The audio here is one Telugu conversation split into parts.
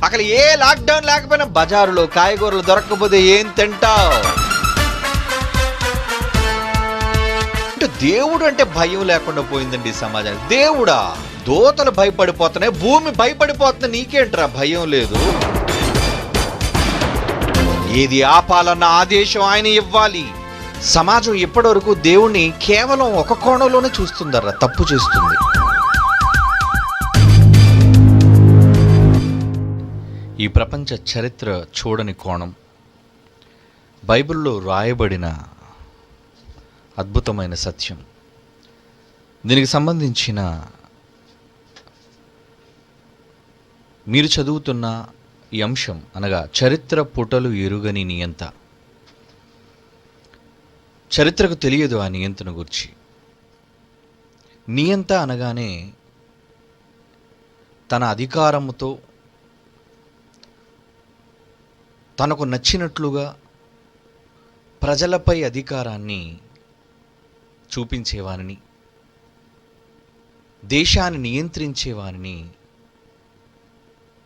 అక్కడ ఏ లాక్డౌన్ లేకపోయినా బజారులో కాయగూరలు దొరకకపోతే ఏం తింటావు? అంటే దేవుడు అంటే భయం లేకుండా పోయిందండి ఈ సమాజానికి. దేవుడా, దోతలు భయపడిపోతున్నాయి, భూమి భయపడిపోతుంది, నీకేంట్రా భయం లేదు? ఏది ఆపాలన్న ఆదేశం ఆయన ఇవ్వాలి. సమాజం ఇప్పటివరకు దేవుణ్ణి కేవలం ఒక కోణంలోనే చూస్తుందర్రా, తప్పు చేస్తుంది. ఈ ప్రపంచ చరిత్ర చూడని కోణం, బైబిల్లో రాయబడిన అద్భుతమైన సత్యం, దీనికి సంబంధించిన మీరు చదువుతున్న ఈ అంశం అనగా చరిత్ర పుటలు ఎరుగని నియంత. చరిత్రకు తెలియదు ఆ నియంతను గురించి. నియంత అనగానే తన అధికారముతో తనకు నచ్చినట్లుగా ప్రజలపై అధికారాన్ని చూపించేవారిని, దేశాన్ని నియంత్రించేవారిని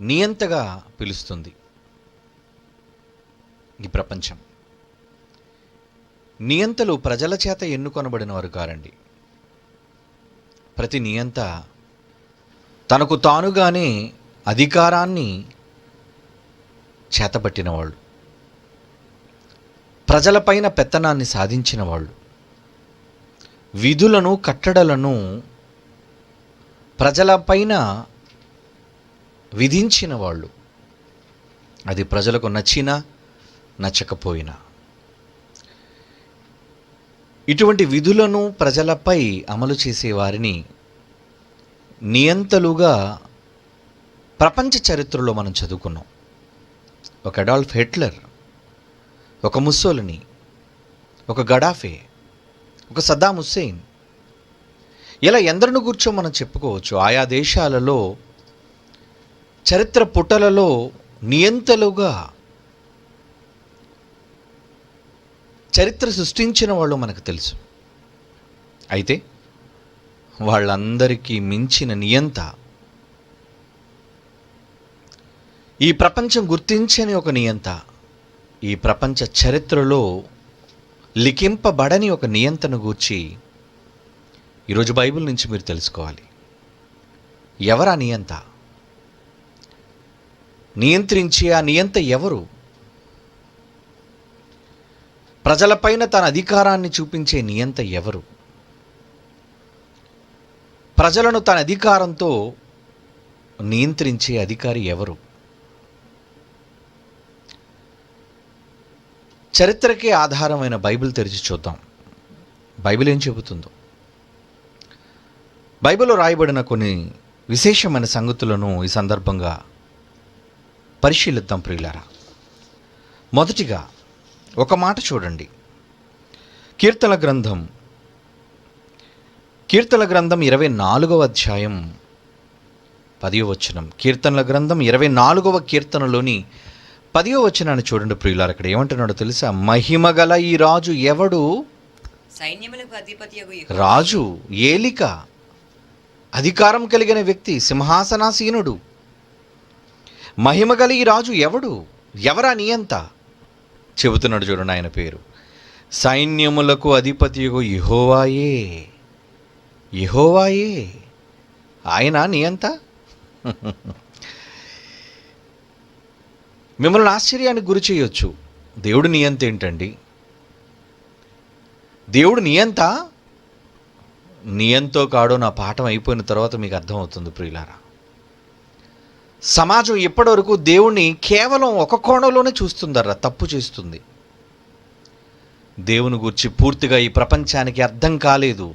నియంతగా పిలుస్తుంది ఈ ప్రపంచం. నియంతలు ప్రజల చేత ఎన్నుకొనబడిన వారు కారండి. ప్రతి నియంత తనకు తానుగానే అధికారాన్ని చేతబట్టిన వాళ్ళు, ప్రజలపైన పెత్తనాన్ని సాధించిన వాళ్ళు, విధులను కట్టడలను ప్రజలపైన విధించిన వాళ్ళు, అది ప్రజలకు నచ్చినా నచ్చకపోయినా. ఇటువంటి విధులను ప్రజలపై అమలు చేసేవారిని నియంతలుగా ప్రపంచ చరిత్రలో మనం చదువుకున్నాం. ఒక అడాల్ఫ్ హిట్లర్, ఒక ముస్సోలిని, ఒక గడాఫే, ఒక సద్దాం హుస్సేన్, ఇలా ఎందరిని కూర్చో మనం చెప్పుకోవచ్చు. ఆయా దేశాలలో చరిత్ర పుటలలో నియంతలుగా చరిత్ర సృష్టించిన వాళ్ళు మనకు తెలుసు. అయితే వాళ్ళందరికీ మించిన నియంత, ఈ ప్రపంచం గుర్తించని ఒక నియంత, ఈ ప్రపంచ చరిత్రలో లిఖింపబడని ఒక నియంతను గూర్చి ఈరోజు బైబిల్ నుంచి మీరు తెలుసుకోవాలి. ఎవరా నియంత? నియంత్రించే ఆ నియంత ఎవరు? ప్రజలపైన తన అధికారాన్ని చూపించే నియంత ఎవరు? ప్రజలను తన అధికారంతో నియంత్రించే అధికారి ఎవరు? చరిత్రకే ఆధారమైన బైబిల్ తెరిచి చూద్దాం. బైబిల్ ఏం చెబుతుందో. బైబిల్లో రాయబడిన కొన్ని విశేషమైన సంగతులను ఈ సందర్భంగా పరిశీలిద్దాం ప్రియులారా. మొదటిగా ఒక మాట చూడండి. కీర్తనల గ్రంథం 24వ అధ్యాయం 10వ వచనం. కీర్తనల గ్రంథం 24వ కీర్తనలోని 10వ వచనాన్ని చూడండి ప్రియులారా. అక్కడ ఏమంటున్నాడో తెలుసా? మహిమగల ఈ రాజు ఎవడు? సైన్యములకు అధిపతియగు రాజు, ఏలిక, అధికారం కలిగిన వ్యక్తి, సింహాసనాసీనుడు. మహిమగల ఈ రాజు ఎవడు? ఎవరా నియంత? చెబుతున్నాడు చూడండి ఆయన పేరు. సైన్యములకు అధిపతియగు యెహోవాయే. యెహోవాయే ఆయన నియంత. మిమ్మల్ని ఆశ్చర్యానికి గురి చేయొచ్చు. దేవుడు నియంత ఏంటండి? దేవుడు నియంత? నియంతో కాడో నా పాఠం అయిపోయిన తర్వాత మీకు అర్థమవుతుంది ప్రియులారా. సమాజం ఇప్పటివరకు దేవుణ్ణి కేవలం ఒక కోణంలోనే చూస్తుందర్రా, తప్పు చేస్తుంది. దేవుని గూర్చి పూర్తిగా ఈ ప్రపంచానికి అర్థం కాలేదు.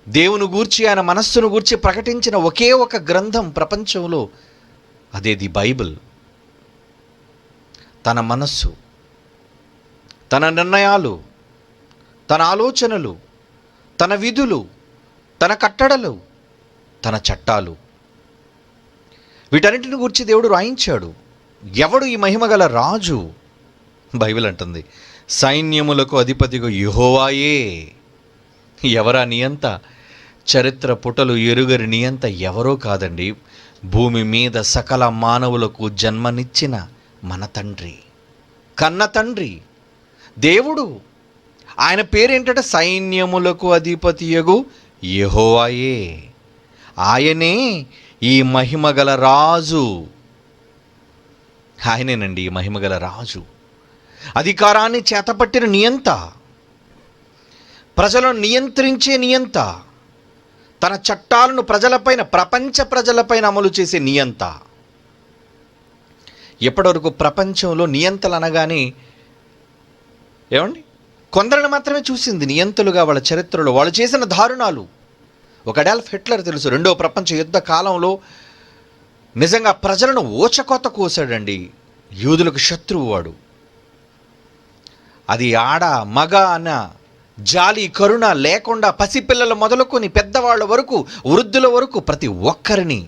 దేవుని గూర్చి, ఆయన మనస్సును గూర్చి ప్రకటించిన ఒకే ఒక గ్రంథం ప్రపంచంలో, అదేది బైబిల్. తన మనస్సు, తన నిర్ణయాలు, తన ఆలోచనలు, తన విధులు, తన కట్టడలు, తన చట్టాలు, వీటన్నిటిని గురించి దేవుడు రాయించాడు. ఎవడు ఈ మహిమగల రాజు? బైబిల్ అంటుంది సైన్యములకు అధిపతిగా యెహోవాయే. ఎవరా నియంత? చరిత్ర పుటలు ఎరుగరి నియంత ఎవరో కాదండి, భూమి మీద సకల మానవులకు జన్మనిచ్చిన మన తండ్రి, కన్న తండ్రి దేవుడు. ఆయన పేరేంటంటే సైన్యములకు అధిపతియగు యెహోవాయే. ఆయనే ఈ మహిమగల రాజు. ఆయనేనండి ఈ మహిమగల రాజు. అధికారాన్ని చేతపట్టిన నియంత, ప్రజలను నియంత్రించే నియంత, తన చట్టాలను ప్రజలపైన, ప్రపంచ ప్రజలపైన అమలు చేసే నియంత. ఎప్పటివరకు ప్రపంచంలో నియంతలు అనగానే ఏమండి కొందరిని మాత్రమే చూసింది నియంతలుగా. వాళ్ళ చరిత్రలో వాళ్ళు చేసిన దారుణాలు. ఒక అడాల్ఫ్ హిట్లర్ తెలుసు, రెండవ ప్రపంచ యుద్ధ కాలంలో నిజంగా ప్రజలను ఓచకోత కోసాడండి. యూదులకు శత్రువు వాడు. అది ఆడ మగ అన్న జాలి కరుణ లేకుండా పసిపిల్లలు మొదలుకొని పెద్దవాళ్ళ వరకు, వృద్ధుల వరకు ప్రతి ఒక్కరిని,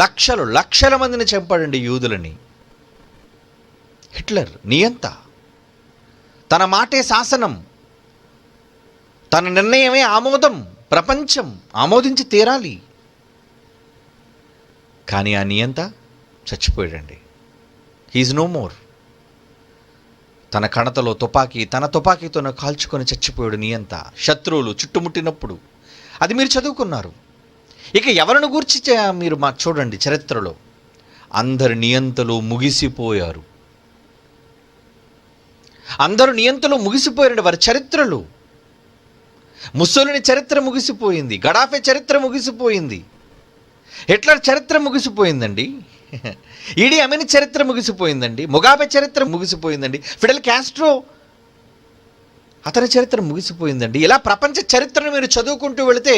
లక్షల మందిని చంపాడండి యూదులని. హిట్లర్ నియంత. తన మాటే శాసనం, తన నిర్ణయమే ఆమోదం. ప్రపంచం ఆమోదించి తీరాలి. కానీ ఆ నియంత చచ్చిపోయాడండి. He's no more. తన కణతలో తుపాకీ, తన తుపాకీతో కాల్చుకొని చచ్చిపోయాడు నియంత. శత్రువులు చుట్టుముట్టినప్పుడు. అది మీరు చదువుకున్నారు. ఇక ఎవరిని గూర్చి మీరు చూడండి చరిత్రలో. అందరు నియంతలు ముగిసిపోయారు. అందరూ నియంతలు ముగిసిపోయారండి వారి చరిత్రలు. ముస్సోలిని చరిత్ర ముగిసిపోయింది. గడాఫే చరిత్ర ముగిసిపోయింది. హిట్లర్ చరిత్ర ముగిసిపోయిందండి. ఈడీ అమీన్ చరిత్ర ముగిసిపోయిందండి. ముగాబే చరిత్ర ముగిసిపోయిందండి. ఫిడెల్ కాస్ట్రో అతని చరిత్ర ముగిసిపోయిందండి. ఇలా ప్రపంచ చరిత్రను మీరు చదువుకుంటూ వెళితే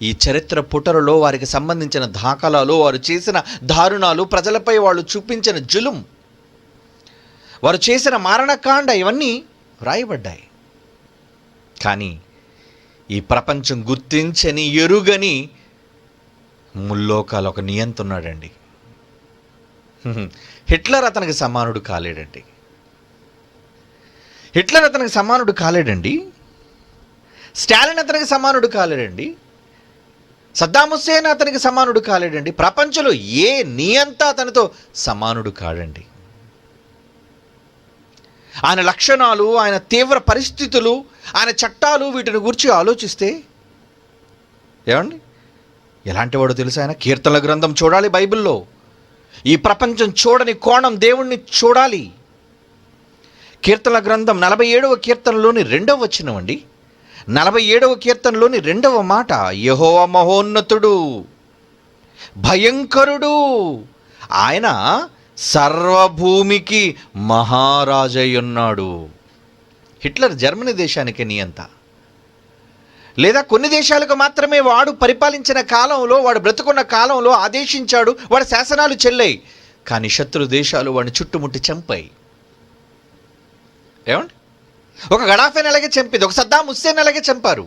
ఈ చరిత్ర పుటలలో వారికి సంబంధించిన దాఖలాలు, వారు చేసిన దారుణాలు, ప్రజలపై వాళ్ళు చూపించిన జులుం, వారు చేసిన మారణకాండ ఇవన్నీ రాయబడ్డాయి. కానీ ఈ ప్రపంచం గుర్తించని, ఎరుగని ముల్లోకాలు ఒక నియంత ఉన్నాడండి. హిట్లర్ అతనికి సమానుడు కాలేడండి. హిట్లర్ అతనికి సమానుడు కాలేడండి. స్టాలిన్ అతనికి సమానుడు కాలేడండి. సద్దాం హుస్సేన్ అతనికి సమానుడు కాలేడండి. ప్రపంచంలో ఏ నియంత అతనితో సమానుడు కాడండి. ఆయన లక్షణాలు, ఆయన తీవ్ర పరిస్థితులు, ఆయన చట్టాలు, వీటిని గురించి ఆలోచిస్తే ఏమండి ఎలాంటి వాడు తెలుసు ఆయన? కీర్తనల గ్రంథం చూడాలి బైబిల్లో. ఈ ప్రపంచం చూడని కోణం దేవుణ్ణి చూడాలి. కీర్తనల గ్రంథం 47వ కీర్తనలోని 2వ వచనం అండి. 47వ కీర్తనలోని 2వ మాట, యెహోవా మహోన్నతుడు, భయంకరుడు, ఆయన సర్వభూమికి మహారాజయ్యున్నాడు. హిట్లర్ జర్మనీ దేశానికి నియంత, లేదా కొన్ని దేశాలకు మాత్రమే వాడు పరిపాలించిన కాలంలో, వాడు బ్రతుకున్న కాలంలో ఆదేశించాడు, వాడి శాసనాలు చెల్లాయి. కానీ శత్రు దేశాలు వాడిని చుట్టుముట్టి చంపాయి. ఏమండి ఒక గడాఫీని అలాగే చంపింది, ఒక సద్దాం హుస్సేన్ అలాగే చంపారు.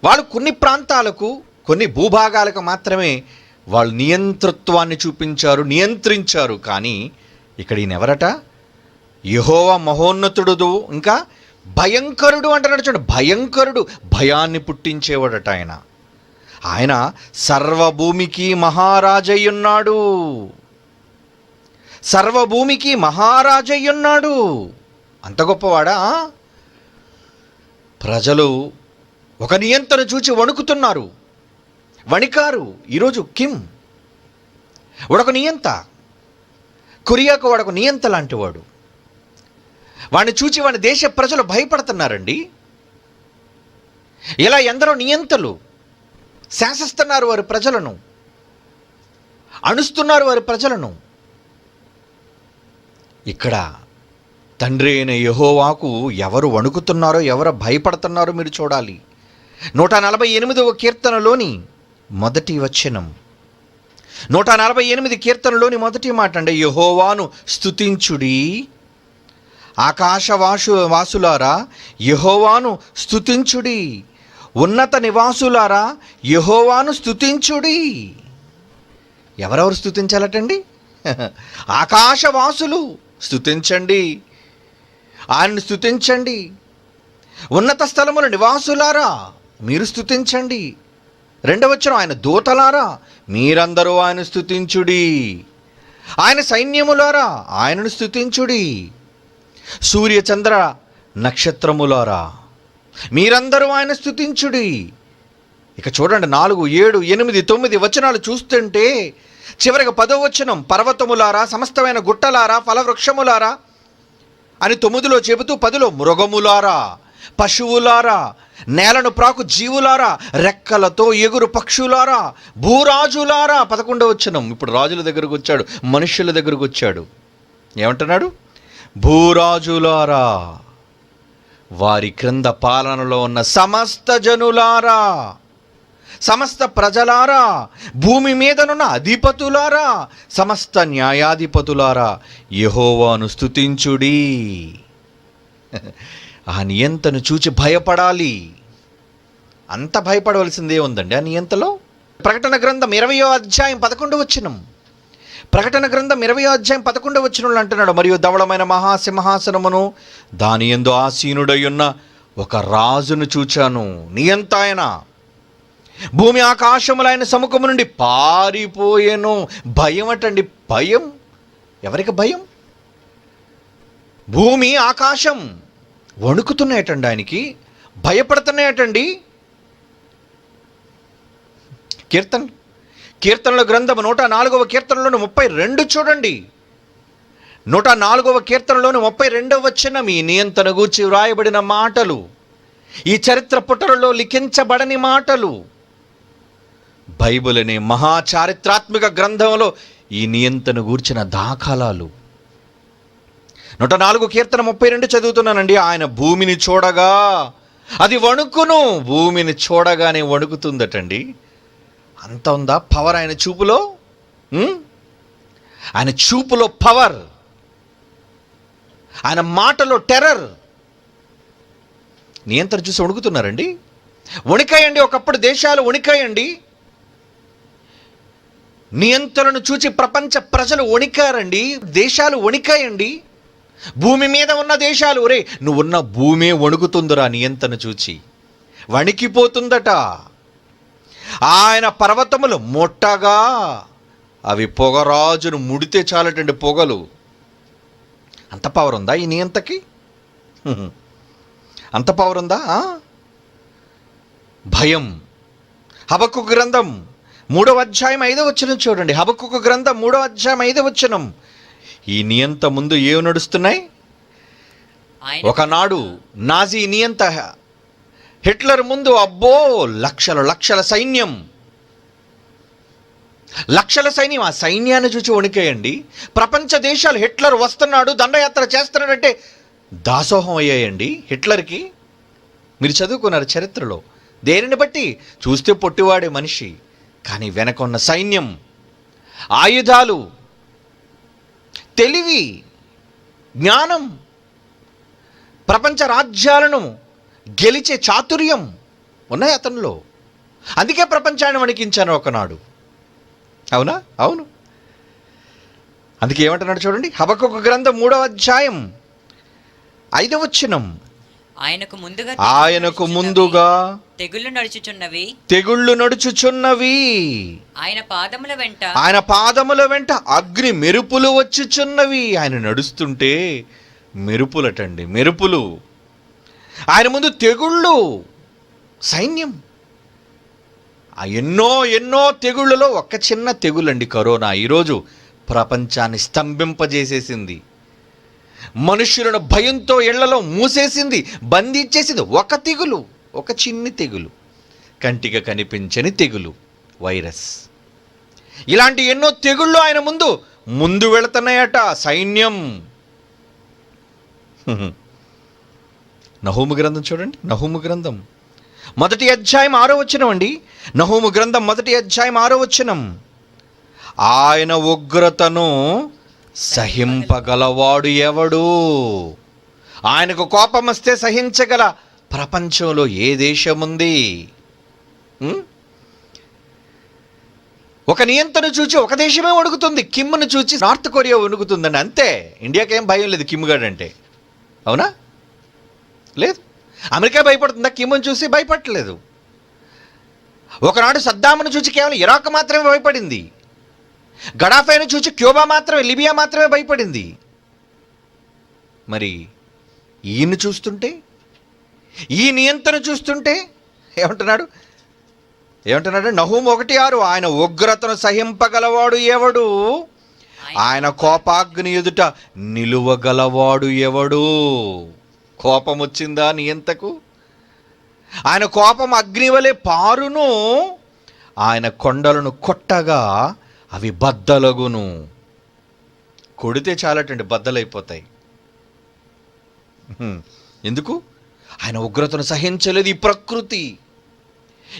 వాళ్ళు కొన్ని ప్రాంతాలకు, కొన్ని భూభాగాలకు మాత్రమే వాళ్ళు నియంతృత్వాన్ని చూపించారు, నియంత్రించారు. కానీ ఇక్కడ ఈయన ఎవరట? యెహోవా మహోన్నతుడు, ఇంకా భయంకరుడు అంటున్నాడు. చూడండి, భయంకరుడు, భయాన్ని పుట్టించేవాడట ఆయన. ఆయన సర్వభూమికి మహారాజయ్యున్నాడు. సర్వభూమికి మహారాజయ్యున్నాడు. అంత గొప్పవాడా? ప్రజలు ఒక నియంత్రణ చూచి వణుకుతున్నారు, వణికారు. ఈరోజు కిమ్ వాడొక నియంత, కొరియాకు వాడొక నియంత లాంటి వాడు. వాడిని చూచి వాడి దేశ ప్రజలు భయపడుతున్నారండి. ఇలా ఎందరో నియంతలు శాసిస్తున్నారు వారి ప్రజలను, అణుస్తున్నారు వారి ప్రజలను. ఇక్కడ తండ్రి అయిన యెహోవాకు ఎవరు వణుకుతున్నారో, ఎవరు భయపడుతున్నారో మీరు చూడాలి. 148వ కీర్తనలోని మొదటి వచనం, 148 కీర్తనలోని మొదటి మాట అండి, యెహోవాను స్తుతించుడి, వాసులారా యెహోవాను స్తుతించుడి, ఉన్నత నివాసులారా యెహోవాను స్తుతించుడి. ఎవరెవరు స్తుతించాలటండి? ఆకాశవాసులు స్తుతించండి, ఆయన్ని స్తుతించండి. ఉన్నత స్థలముల నివాసులారా మీరు స్తుతించండి. రెండవ వచనం, ఆయన దూతలారా మీరందరూ ఆయన స్తుతించుడి, ఆయన సైన్యములారా ఆయనను స్తుతించుడి, సూర్య చంద్ర నక్షత్రములారా మీరందరూ ఆయన స్తుతించుడి. ఇక చూడండి 4, 7, 8, 9 వచనాలు చూస్తుంటే చివరికి 10వ వచనం, పర్వతములారా సమస్తమైన గుట్టలారా ఫలవృక్షములారా అని 9లో చెబుతూ 10లో మృగములారా పశువులారా నేలను ప్రాకు జీవులారా రెక్కలతో ఎగురు పక్షులారా భూరాజులారా. 11వ వచనం, ఇప్పుడు రాజుల దగ్గరకు వచ్చాడు, మనుష్యుల దగ్గరకు వచ్చాడు. ఏమంటున్నాడు? భూరాజులారా, వారి క్రింద పాలనలో ఉన్న సమస్త జనులారా, సమస్త ప్రజలారా, భూమి మీదనున్న అధిపతులారా, సమస్త న్యాయాధిపతులారా యెహోవాను స్తుతించుడి. ఆ నియంతను చూచి భయపడాలి. అంత భయపడవలసిందే ఉందండి ఆ నియంతలో. ప్రకటన గ్రంథం 20వ అధ్యాయం 11వ వచనం, ప్రకటన గ్రంథం 20వ అధ్యాయం 11వ వచనంలో అంటున్నాడు, మరియు ధవళమైన మహాసింహాసనమును దాని యందు ఆసీనుడై ఉన్న ఒక రాజును చూచాను. నియంత ఆయన, భూమి ఆకాశములైన సముఖము నుండి పారిపోయెను. భయం అటండి, భయం. ఎవరికి భయం? భూమి ఆకాశం వణుకుతున్నాయటండి, ఆయనకి భయపడుతున్నాయటండి. కీర్తనల గ్రంథం 104వ కీర్తనలోని 32 చూడండి. 104వ కీర్తనలోని 32వ వచనం, ఈ నియంతను గూర్చి వ్రాయబడిన మాటలు, ఈ చరిత్ర పుటలలో లిఖించబడని మాటలు. బైబిల్ అనే మహాచారిత్రాత్మక గ్రంథంలో ఈ నియంతను గూర్చిన దాఖలాలు. 104 కీర్తన 32 చదువుతున్నానండి. ఆయన భూమిని చూడగా అది వణుకును. భూమిని చూడగానే వణుకుతుందటండి. అంత ఉందా పవర్ ఆయన చూపులో? ఆయన చూపులో పవర్, ఆయన మాటలో టెర్రర్. నియంత్రణ చూసి వణుకుతున్నారండి, వణికాయండి. ఒకప్పుడు దేశాలు వణికాయండి. నియంత్రణను చూచి ప్రపంచ ప్రజలు వణికారండి, దేశాలు వణికాయండి. భూమి మీద ఉన్న దేశాలు, ఒరే నువ్వున్న భూమే వణుకుతుందిరా నియంత్రణ చూచి, వణికిపోతుందట. ఆయన పర్వతములు మొట్టగా అవి పొగరాజును ముడితే చాలటండి, పొగలు. అంత పవర్ ఉందా ఈ నియంతకి? అంత పవర్ ఉందా? భయం. హబక్కుకు గ్రంథం 3వ అధ్యాయం 5వ వచనం చూడండి. హబక్కుకు గ్రంథం 3వ అధ్యాయం 5వ వచనం. ఈ నియంత ముందు ఏవి నడుస్తున్నాయి? ఒకనాడు నాజీ నియంత హిట్లర్ ముందు అబ్బో లక్షల సైన్యం, లక్షల సైన్యం. ఆ సైన్యాన్ని చూసి వణికాయండి. ప్రపంచ దేశాలు హిట్లర్ వస్తున్నాడు, దండయాత్ర చేస్తున్నాడంటే దాసోహం అయ్యాయండి హిట్లర్కి. మీరు చదువుకున్నారు చరిత్రలో. దేనిని బట్టి? చూస్తే పొట్టివాడే మనిషి, కానీ వెనక ఉన్న సైన్యం, ఆయుధాలు, తెలివి, జ్ఞానం, ప్రపంచ రాజ్యాలను గెలిచే చాతుర్యం ఉన్నాయి అతనిలో. అందుకే ప్రపంచాన్ని వణికించాను ఒకనాడు. అవునా? అవును. అందుకే ఏమంటున్నాడు చూడండి, హబక్కుకు గ్రంథం 3వ అధ్యాయం 5వ వచనం. ఆయనకు ముందుగా తెగుళ్ళు నడుచుచున్నవి, ఆయన పాదముల వెంట అగ్ని మెరుపులు వచ్చుచున్నవి. ఆయన నడుస్తుంటే మెరుపులటండి, మెరుపులు. ఆయన ముందు తెగుళ్ళు, సైన్యం. ఎన్నో తెగుళ్ళలో ఒక చిన్న తెగులండి కరోనా. ఈరోజు ప్రపంచాన్ని స్తంభింపజేసేసింది, మనుషులను భయంతో ఇళ్లలో మూసేసింది, బంధించేసింది. ఒక తెగులు, ఒక చిన్ని తెగులు, కంటికి కనిపించని తెగులు, వైరస్. ఇలాంటి ఎన్నో తెగుళ్ళు ఆయన ముందు వెళుతున్నాయట సైన్యం. నహూము గ్రంథం చూడండి. నహూము గ్రంథం 1వ అధ్యాయం 6వ వచనం అండి. నహూము గ్రంథం 1వ అధ్యాయం 6వ వచనం. ఆయన ఉగ్రతను సహింపగలవాడు ఎవడు? ఆయనకు కోపం వస్తే సహించగల ప్రపంచంలో ఏ దేశం ఉంది? ఒక నియంత్రణ చూచి ఒక దేశమే వణుకుతుంది. కిమ్ను చూచి నార్త్ కొరియా వణుకుతుందండి, అంతే. ఇండియాకి ఏం భయం లేదు కిమ్ గారు అంటే. అవునా? లేదు. అమెరికా భయపడుతుందా కిమ్ను చూసి? భయపడలేదు. ఒకనాడు సద్దామును చూచి కేవలం ఇరాక్ మాత్రమే భయపడింది. గడాఫైను చూచి క్యూబా మాత్రమే, లిబియా మాత్రమే భయపడింది. మరి ఈయన్ని చూస్తుంటే, ఈ నియంత్రణ చూస్తుంటే ఏమంటున్నాడు? నహూము 1:6, ఆయన ఉగ్రతను సహింపగలవాడు ఎవడు? ఆయన కోపాగ్ని ఎదుట నిలువగలవాడు ఎవడు? కోపం వచ్చిందా నియంతకు? ఆయన కోపం అగ్ని వలె పారును, ఆయన కొండలను కొట్టగా అవి బద్దలగును. కొడితే చాలటండి, బద్దలైపోతాయి. ఎందుకు? ఆయన ఉగ్రతను సహించలేదు.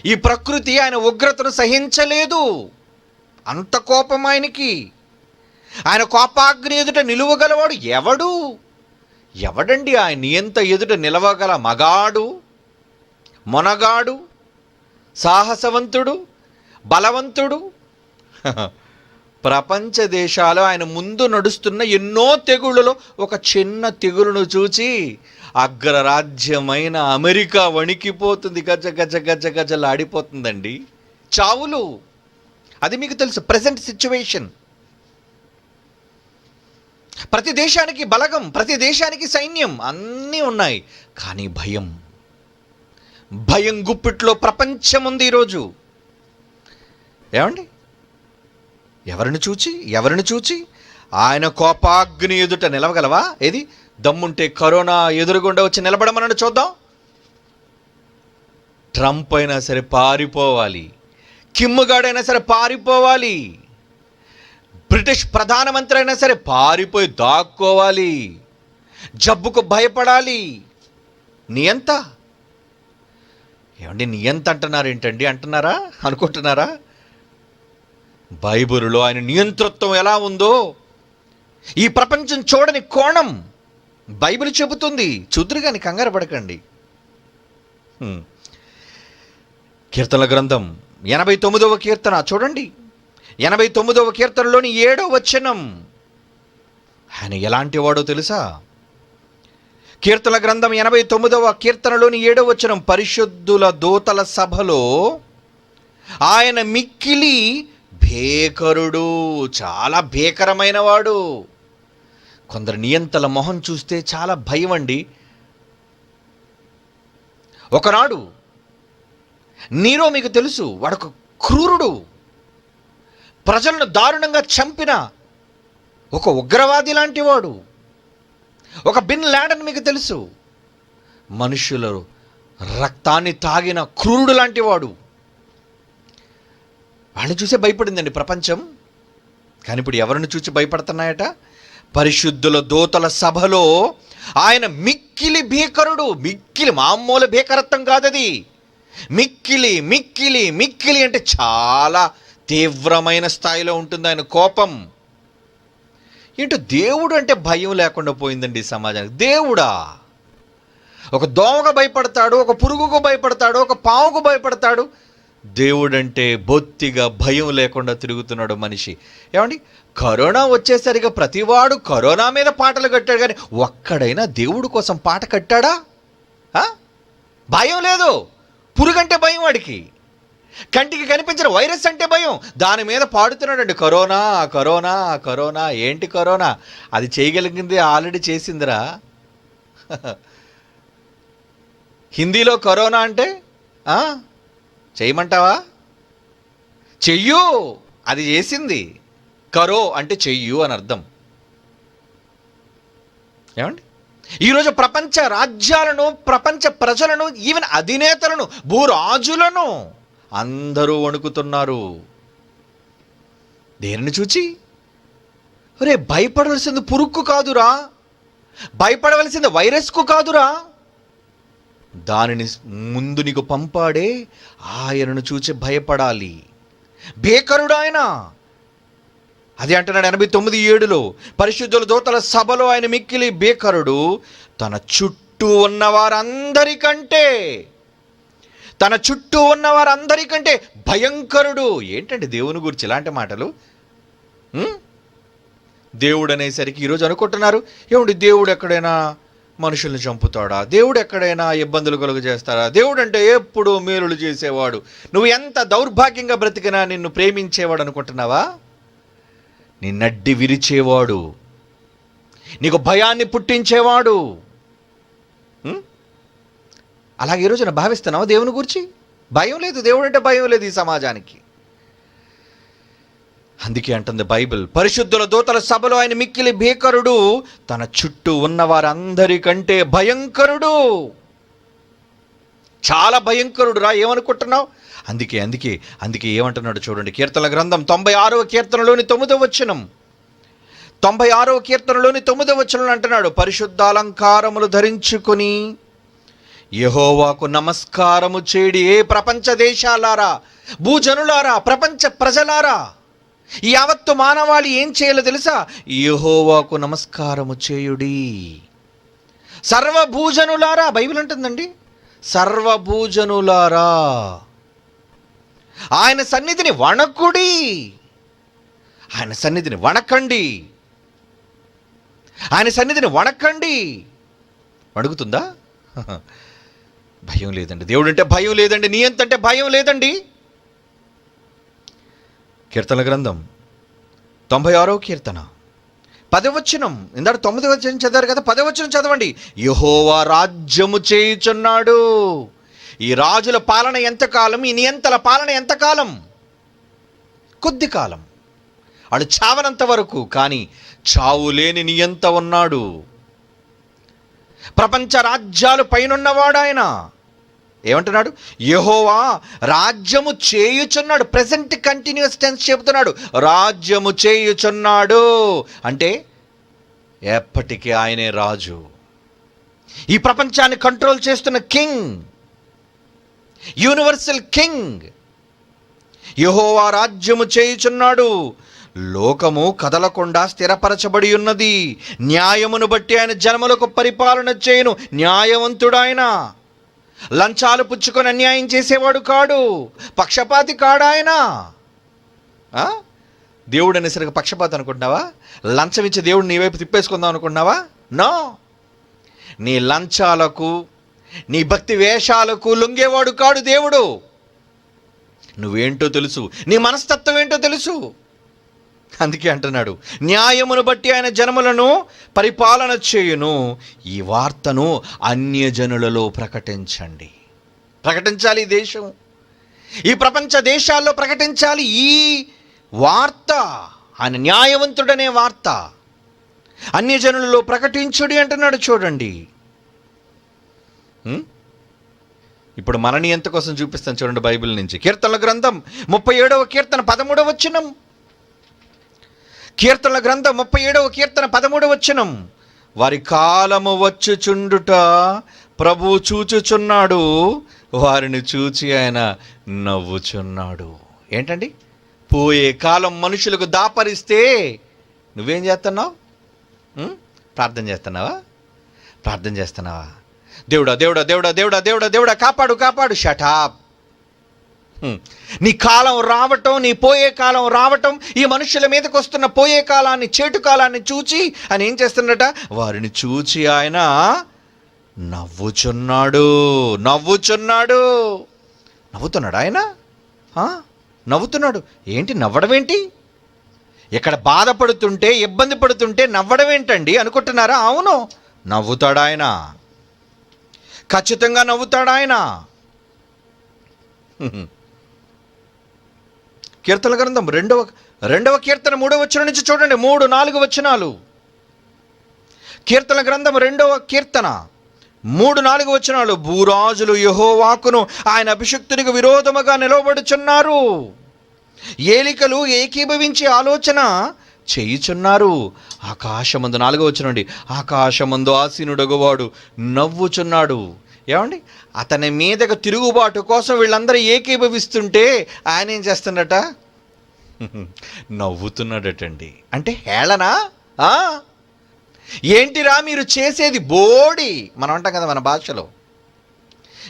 ఈ ప్రకృతి ఆయన ఉగ్రతను సహించలేదు. అంత కోపం ఆయనకి. ఆయన కోపాగ్ని ఎదుట నిలువగలవాడు ఎవడు? ఎవడండి ఆ నియంత ఎదుట నిలవగల మగాడు, మొనగాడు, సాహసవంతుడు, బలవంతుడు? ప్రపంచ దేశాలు ఆయన ముందు నడుస్తున్న ఎన్నో తెగుళ్ళలో ఒక చిన్న తెగులును చూచి అగ్రరాజ్యమైన అమెరికా వణికిపోతుంది, గజ గజ గజ గజలాడిపోతుందండి. చావులు, అది మీకు తెలుసు. Present situation. ప్రతి దేశానికి బలగం, ప్రతి దేశానికి సైన్యం అన్నీ ఉన్నాయి. కానీ భయం గుప్పిట్లో ప్రపంచం ఉంది ఈరోజు. ఏమండి? ఎవరిని చూచి ఆయన కోపాగ్ని ఎదుట నిలవగలవా? ఏది దమ్ముంటే కరోనా ఎదురుగుండా వచ్చి నిలబడమని చూద్దాం. ట్రంప్ అయినా సరే పారిపోవాలి, కిమ్గాడైనా సరే పారిపోవాలి, బ్రిటిష్ ప్రధానమంత్రి అయినా సరే పారిపోయి దాక్కోవాలి, జబ్బుకు భయపడాలి. నియంత ఏమండి? నియంత అంటున్నారు ఏంటండి? అనుకుంటున్నారా? బైబిలులో ఆయన నియంతృత్వం ఎలా ఉందో ఈ ప్రపంచం చూడని కోణం బైబిల్ చెబుతుంది. చూద్దరు కానీ కంగారు పడకండి. కీర్తనల గ్రంథం 89వ కీర్తన చూడండి. 89వ కీర్తనలోని 7వ వచనం. ఆయన ఎలాంటి వాడో తెలుసా? కీర్తనల గ్రంథం 89వ కీర్తనలోని 7వ వచనం. పరిశుద్ధుల దూతల సభలో ఆయన మిక్కిలి భేకరుడు, చాలా భీకరమైన వాడు. కొందరు నియంతల మొహం చూస్తే చాలా భయం అండి. ఒకనాడు నీరో మీకు తెలుసు, వాడొక క్రూరుడు, ప్రజలను దారుణంగా చంపిన ఒక ఉగ్రవాది లాంటి వాడు. ఒక బిన్ లాడెన్ మీకు తెలుసు, మనుషుల రక్తాన్ని తాగిన క్రూరుడు లాంటి వాడు. వాళ్ళని చూసే భయపడిందండి ప్రపంచం. కానీ ఇప్పుడు ఎవరిని చూసి భయపడుతున్నాయట? పరిశుద్ధుల దూతల సభలో ఆయన మిక్కిలి భీకరుడు. మిక్కిలి మామూలు భీకరత్వం కాదది. మిక్కిలి అంటే చాలా తీవ్రమైన స్థాయిలో ఉంటుంది ఆయన కోపం. ఏంటో దేవుడు అంటే భయం లేకుండా పోయిందండి ఈ సమాజానికి. దేవుడా? ఒక దోమకు భయపడతాడు, ఒక పురుగుకు భయపడతాడు, ఒక పావుకు భయపడతాడు. దేవుడంటే బొత్తిగా భయం లేకుండా తిరుగుతున్నాడు మనిషి. ఏమండి? కరోనా వచ్చేసరిగా ప్రతివాడు కరోనా మీద పాటలు కట్టాడు, కానీ ఒక్కడైనా దేవుడు కోసం పాట కట్టాడా? భయం లేదు. పురుగంటే భయం వాడికి. కంటికి కనిపించిన వైరస్ అంటే భయం, దాని మీద పాడుతున్నాడండి. Corona corona corona. ఏంటి కరోనా? అది చేయగలిగింది ఆల్రెడీ చేసిందిరా. హిందీలో కరోనా అంటే చేయమంటావా? చెయ్యు, అది చేసింది. కరో అంటే చెయ్యు అని అర్థం. ఏమండి? ఈరోజు ప్రపంచ రాజ్యాలను, ప్రపంచ ప్రజలను, ఈవెన్ అధినేతలను, భూరాజులను అందరూ వణుకుతున్నారు. దేనిని చూచి? ఒరే, భయపడవలసింది పురుగుకు కాదురా, భయపడవలసింది వైరస్కు కాదురా, దానిని ముందు నీకు పంపాడే ఆయనను చూచి భయపడాలి. భీకరుడు ఆయన. అది అంటున్నాడు 89:7లో. పరిశుద్ధుల దూతల సభలో ఆయన మిక్కిలి భీకరుడు, తన చుట్టూ ఉన్నవారందరికంటే భయంకరుడు. ఏంటంటే దేవుని గురించి ఇలాంటి మాటలు? దేవుడు అనేసరికి ఈరోజు అనుకుంటున్నారు, ఏమండి దేవుడు ఎక్కడైనా మనుషుల్ని చంపుతాడా? దేవుడు ఎక్కడైనా ఇబ్బందులు కలుగు చేస్తాడా? దేవుడు అంటే ఎప్పుడు మేలులు చేసేవాడు. నువ్వు ఎంత దౌర్భాగ్యంగా బ్రతికినా నిన్ను ప్రేమించేవాడు అనుకుంటున్నావా? నీ నడ్డి విరిచేవాడు, నీకు భయాన్ని పుట్టించేవాడు. అలాగే ఈ రోజున భావిస్తున్నావా దేవుని గురించి? భయం లేదు, దేవుడు అంటే భయం లేదు ఈ సమాజానికి. అందుకే అంటుంది బైబిల్, పరిశుద్ధుల దూతల సభలో ఆయన మిక్కిలి భీకరుడు, తన చుట్టూ ఉన్న వారందరికంటే భయంకరుడు. చాలా భయంకరుడు రా, ఏమనుకుంటున్నావు? అందుకే అందుకే అందుకే ఏమంటున్నాడు చూడండి, కీర్తనల గ్రంథం 96వ కీర్తనలోని 9వ వచనం. 96వ కీర్తనలోని 9వ వచనం అంటున్నాడు, పరిశుద్ధాలంకారములు ధరించుకొని యెహోవాకు నమస్కారము చేడి ఏ ప్రపంచ దేశాలారా, భూజనులారా, ప్రపంచ ప్రజలారా, ఈ యావత్తు మానవాళి ఏం చేయాలో తెలుసా? యెహోవాకు నమస్కారము చేయుడి. సర్వభూజనులారా, బైబిల్ అంటుందండి, సర్వభూజనులారా ఆయన సన్నిధిని వణకుడి. ఆయన సన్నిధిని వణకండి, ఆయన సన్నిధిని వణకండి. వణుకుతుందా? భయం లేదండి, దేవుడు అంటే భయం లేదండి, నీ ఎంతంటే భయం లేదండి. కీర్తన గ్రంథం 96వ కీర్తన 10వ వచనం, ఇందాక 9వ వచనం చదివారు కదా, 10వ వచనం చదవండి. యెహోవా రాజ్యము చేయుచున్నాడు. ఈ రాజుల పాలన ఎంతకాలం? ఈ నియంతల పాలన ఎంతకాలం? కొద్ది కాలం, వాడు చావనంత వరకు. కానీ చావు లేని నియంత ఉన్నాడు. ప్రపంచ రాజ్యాలు పైనున్నవాడు ఆయన. ఏమంటున్నాడు? యెహోవా రాజ్యము చేయుచున్నాడు. ప్రెసెంట్ కంటిన్యూస్ టెన్స్ చెబుతున్నాడు, రాజ్యము చేయుచున్నాడు అంటే ఎప్పటికీ ఆయనే రాజు. ఈ ప్రపంచాన్ని కంట్రోల్ చేస్తున్న కింగ్, యూనివర్సల్ కింగ్. యెహోవా రాజ్యము చేయుచున్నాడు, లోకము కదలకుండా స్థిరపరచబడి ఉన్నది. న్యాయమును బట్టి ఆయన జనములకు పరిపాలన చేయును. న్యాయవంతుడు ఆయన, లంచాలు పుచ్చుకొని అన్యాయం చేసేవాడు కాడు, పక్షపాతి కాడు ఆయన. దేవుడు అనేసరికి పక్షపాతి అనుకుంటున్నావా? లంచం ఇచ్చి దేవుడు నీ వైపు తిప్పేసుకుందాం అనుకుంటున్నావా? నో, నీ లంచాలకు, నీ భక్తి వేషాలకు లొంగేవాడు కాడు దేవుడు. నువ్వేంటో తెలుసు, నీ మనస్తత్వం ఏంటో తెలుసు. అందుకే అంటున్నాడు, న్యాయమును బట్టి ఆయన జనములను పరిపాలన చేయును. ఈ వార్తను అన్యజనులలో ప్రకటించండి. ప్రకటించాలి ఈ దేశం, ఈ ప్రపంచ దేశాల్లో ప్రకటించాలి ఈ వార్త. ఆయన న్యాయవంతుడనే వార్త అన్యజనులలో ప్రకటించుడి అంటున్నాడు. చూడండి, ఇప్పుడు మన నియంత కోసం చూపిస్తాను చూడండి బైబిల్ నుంచి. కీర్తనల గ్రంథం 37వ కీర్తన 13వ వచనం. కీర్తనల గ్రంథం 37వ కీర్తన 13వ వచనం. వారి కాలము వచ్చుచుండుట ప్రభు చూచుచున్నాడు, వారిని చూచి ఆయన నవ్వుచున్నాడు. ఏంటండి? పోయే కాలం మనుషులకు దాపరిస్తే నువ్వేం చేస్తున్నావు? ప్రార్థన చేస్తున్నావా? ప్రార్థన చేస్తున్నావా? దేవుడా దేవుడా దేవుడా దేవుడా దేవుడా దేవుడా కాపాడు కాపాడు. షటాప్. నీ కాలం రావటం, నీ పోయే కాలం రావటం, ఈ మనుషుల మీదకి వస్తున్న పోయే కాలాన్ని, చేటు కాలాన్ని చూచి ఆయన ఏం చేస్తున్నట? వారిని చూచి ఆయన నవ్వుచున్నాడు. నవ్వుచున్నాడు. నవ్వుతున్నాడు ఆయన, నవ్వుతున్నాడు. ఏంటి నవ్వడం ఏంటి? ఇక్కడ బాధపడుతుంటే, ఇబ్బంది పడుతుంటే నవ్వడం ఏంటండి అనుకుంటున్నారా? అవును, నవ్వుతాడు ఆయన, ఖచ్చితంగా నవ్వుతాడు ఆయన. కీర్తన గ్రంథం రెండవ కీర్తన 3వ వచనం నుంచి చూడండి, 3-4 వచనాలు. కీర్తన గ్రంథం 2వ కీర్తన 3-4 వచనాలు. భూరాజులు యెహోవాకును ఆయన అభిషిక్తునికి విరోధముగా నిలవబడుచున్నారు, ఏలికలు ఏకీభవించి ఆలోచన చేయుచున్నారు. ఆకాశమందు 4వ వచనం అండి, ఆకాశమందు ఆసీనుడగువాడు నవ్వుచున్నాడు. ఏమండి? అతని మీదకు తిరుగుబాటు కోసం వీళ్ళందరూ ఏకీభవిస్తుంటే ఆయన ఏం చేస్తున్నట? నవ్వుతున్నాడటండి. అంటే హేళనా? ఏంటిరా మీరు చేసేది? బోడి మనం అంటాం కదా మన భాషలో.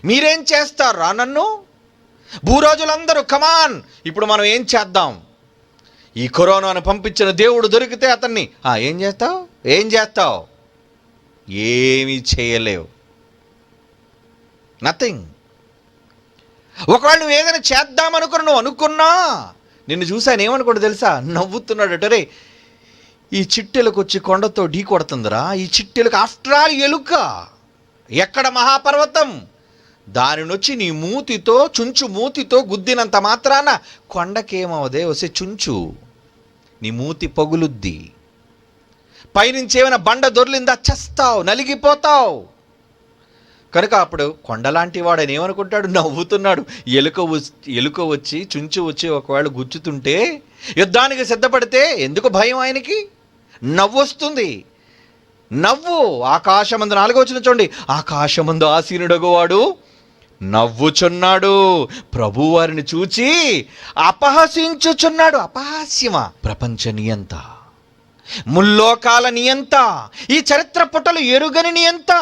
మీరేం చేస్తారా నన్ను? భూరాజులందరూ కమాన్, ఇప్పుడు మనం ఏం చేద్దాం? ఈ కరోనాను పంపించిన దేవుడు దొరికితే అతన్ని ఏం చేస్తావు? ఏం చేస్తావు? ఏమీ చేయలేవు. నథింగ్. ఒకవేళ నువ్వు ఏదైనా చేద్దామనుకున్నా నువ్వు అనుకున్నా, నిన్ను చూసాను ఏమనుకోండి తెలుసా, నవ్వుతున్నాడు. రే ఈ చిట్టెలకు వచ్చి కొండతో ఢీ కొడుతుందిరా, ఈ చిట్టెలకు ఆఫ్టర్ ఆల్ ఎలుక, ఎక్కడ మహాపర్వతం, దానినొచ్చి నీ మూతితో చుంచు మూతితో గుద్దినంత మాత్రాన కొండకేమవదే, వస్తే చుంచు నీ మూతి పగులుద్ది, పైనుంచి ఏమైనా బండ దొర్లిందా చస్తావు, నలిగిపోతావు. కనుక అప్పుడు కొండలాంటి వాడని ఏమనుకుంటాడు, నవ్వుతున్నాడు. ఎలుక వచ్చి చుంచు వచ్చి ఒకవేళ గుచ్చుతుంటే యుద్ధానికి సిద్ధపడితే ఎందుకు భయం ఆయనకి? నవ్వు వస్తుంది. నవ్వు. ఆకాశమందు 4వ వచనం చూడండి, ఆకాశమందు ఆసీనుడగువాడు నవ్వుచున్నాడు, ప్రభు వారిని చూచి అపహసించుచున్నాడు. అపహాస్యమా? ప్రపంచ నియంత, ముల్లోకాల నియంత, ఈ చరిత్ర పుటలు ఎరుగని నియంత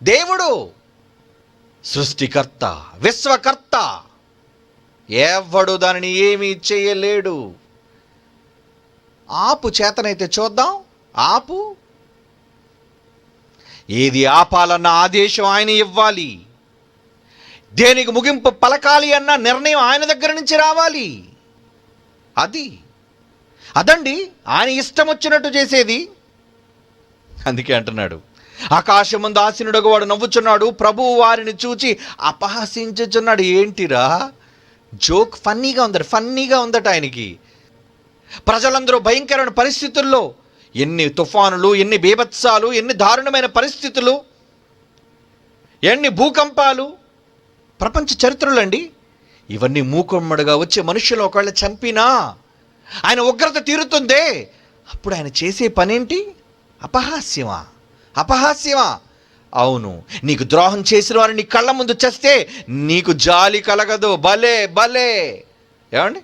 దేవుడు, సృష్టికర్త, విశ్వకర్త, ఎవడు దానిని ఏమీ చేయలేడు. ఆపు, చేతనైతే చూద్దాం. ఆపు. ఏది ఆపాలన్న ఆదేశం ఆయన ఇవ్వాలి. దేనికి ముగింపు పలకాలి అన్న నిర్ణయం ఆయన దగ్గర నుంచి రావాలి. అదండి ఆయన ఇష్టం వచ్చినట్టు చేసేది. అందుకే అంటున్నాడు, ఆకాశమందు ఆసీనుడగు వాడు నవ్వుచున్నాడు, ప్రభువు వారిని చూచి అపహసించుచున్నాడు. ఏంటిరా జోక్? ఫన్నీగా ఉందట ఆయనకి. ప్రజలందరూ భయంకరమైన పరిస్థితుల్లో, ఎన్ని తుఫానులు, ఎన్ని బీభత్సాలు, ఎన్ని దారుణమైన పరిస్థితులు, ఎన్ని భూకంపాలు ప్రపంచ చరిత్రలో అండి. ఇవన్నీ మూకుమ్మడిగా వచ్చే మనుషులు ఒకవేళ చంపినా ఆయన ఉగ్రత తీరుతుందే. అప్పుడు ఆయన చేసే పనేంటి? అపహాస్యమా? అవును, నీకు ద్రోహం చేసిన వారు నీ కళ్ళ ముందు చేస్తే నీకు జాలి కలగదు. భలే ఏమండి,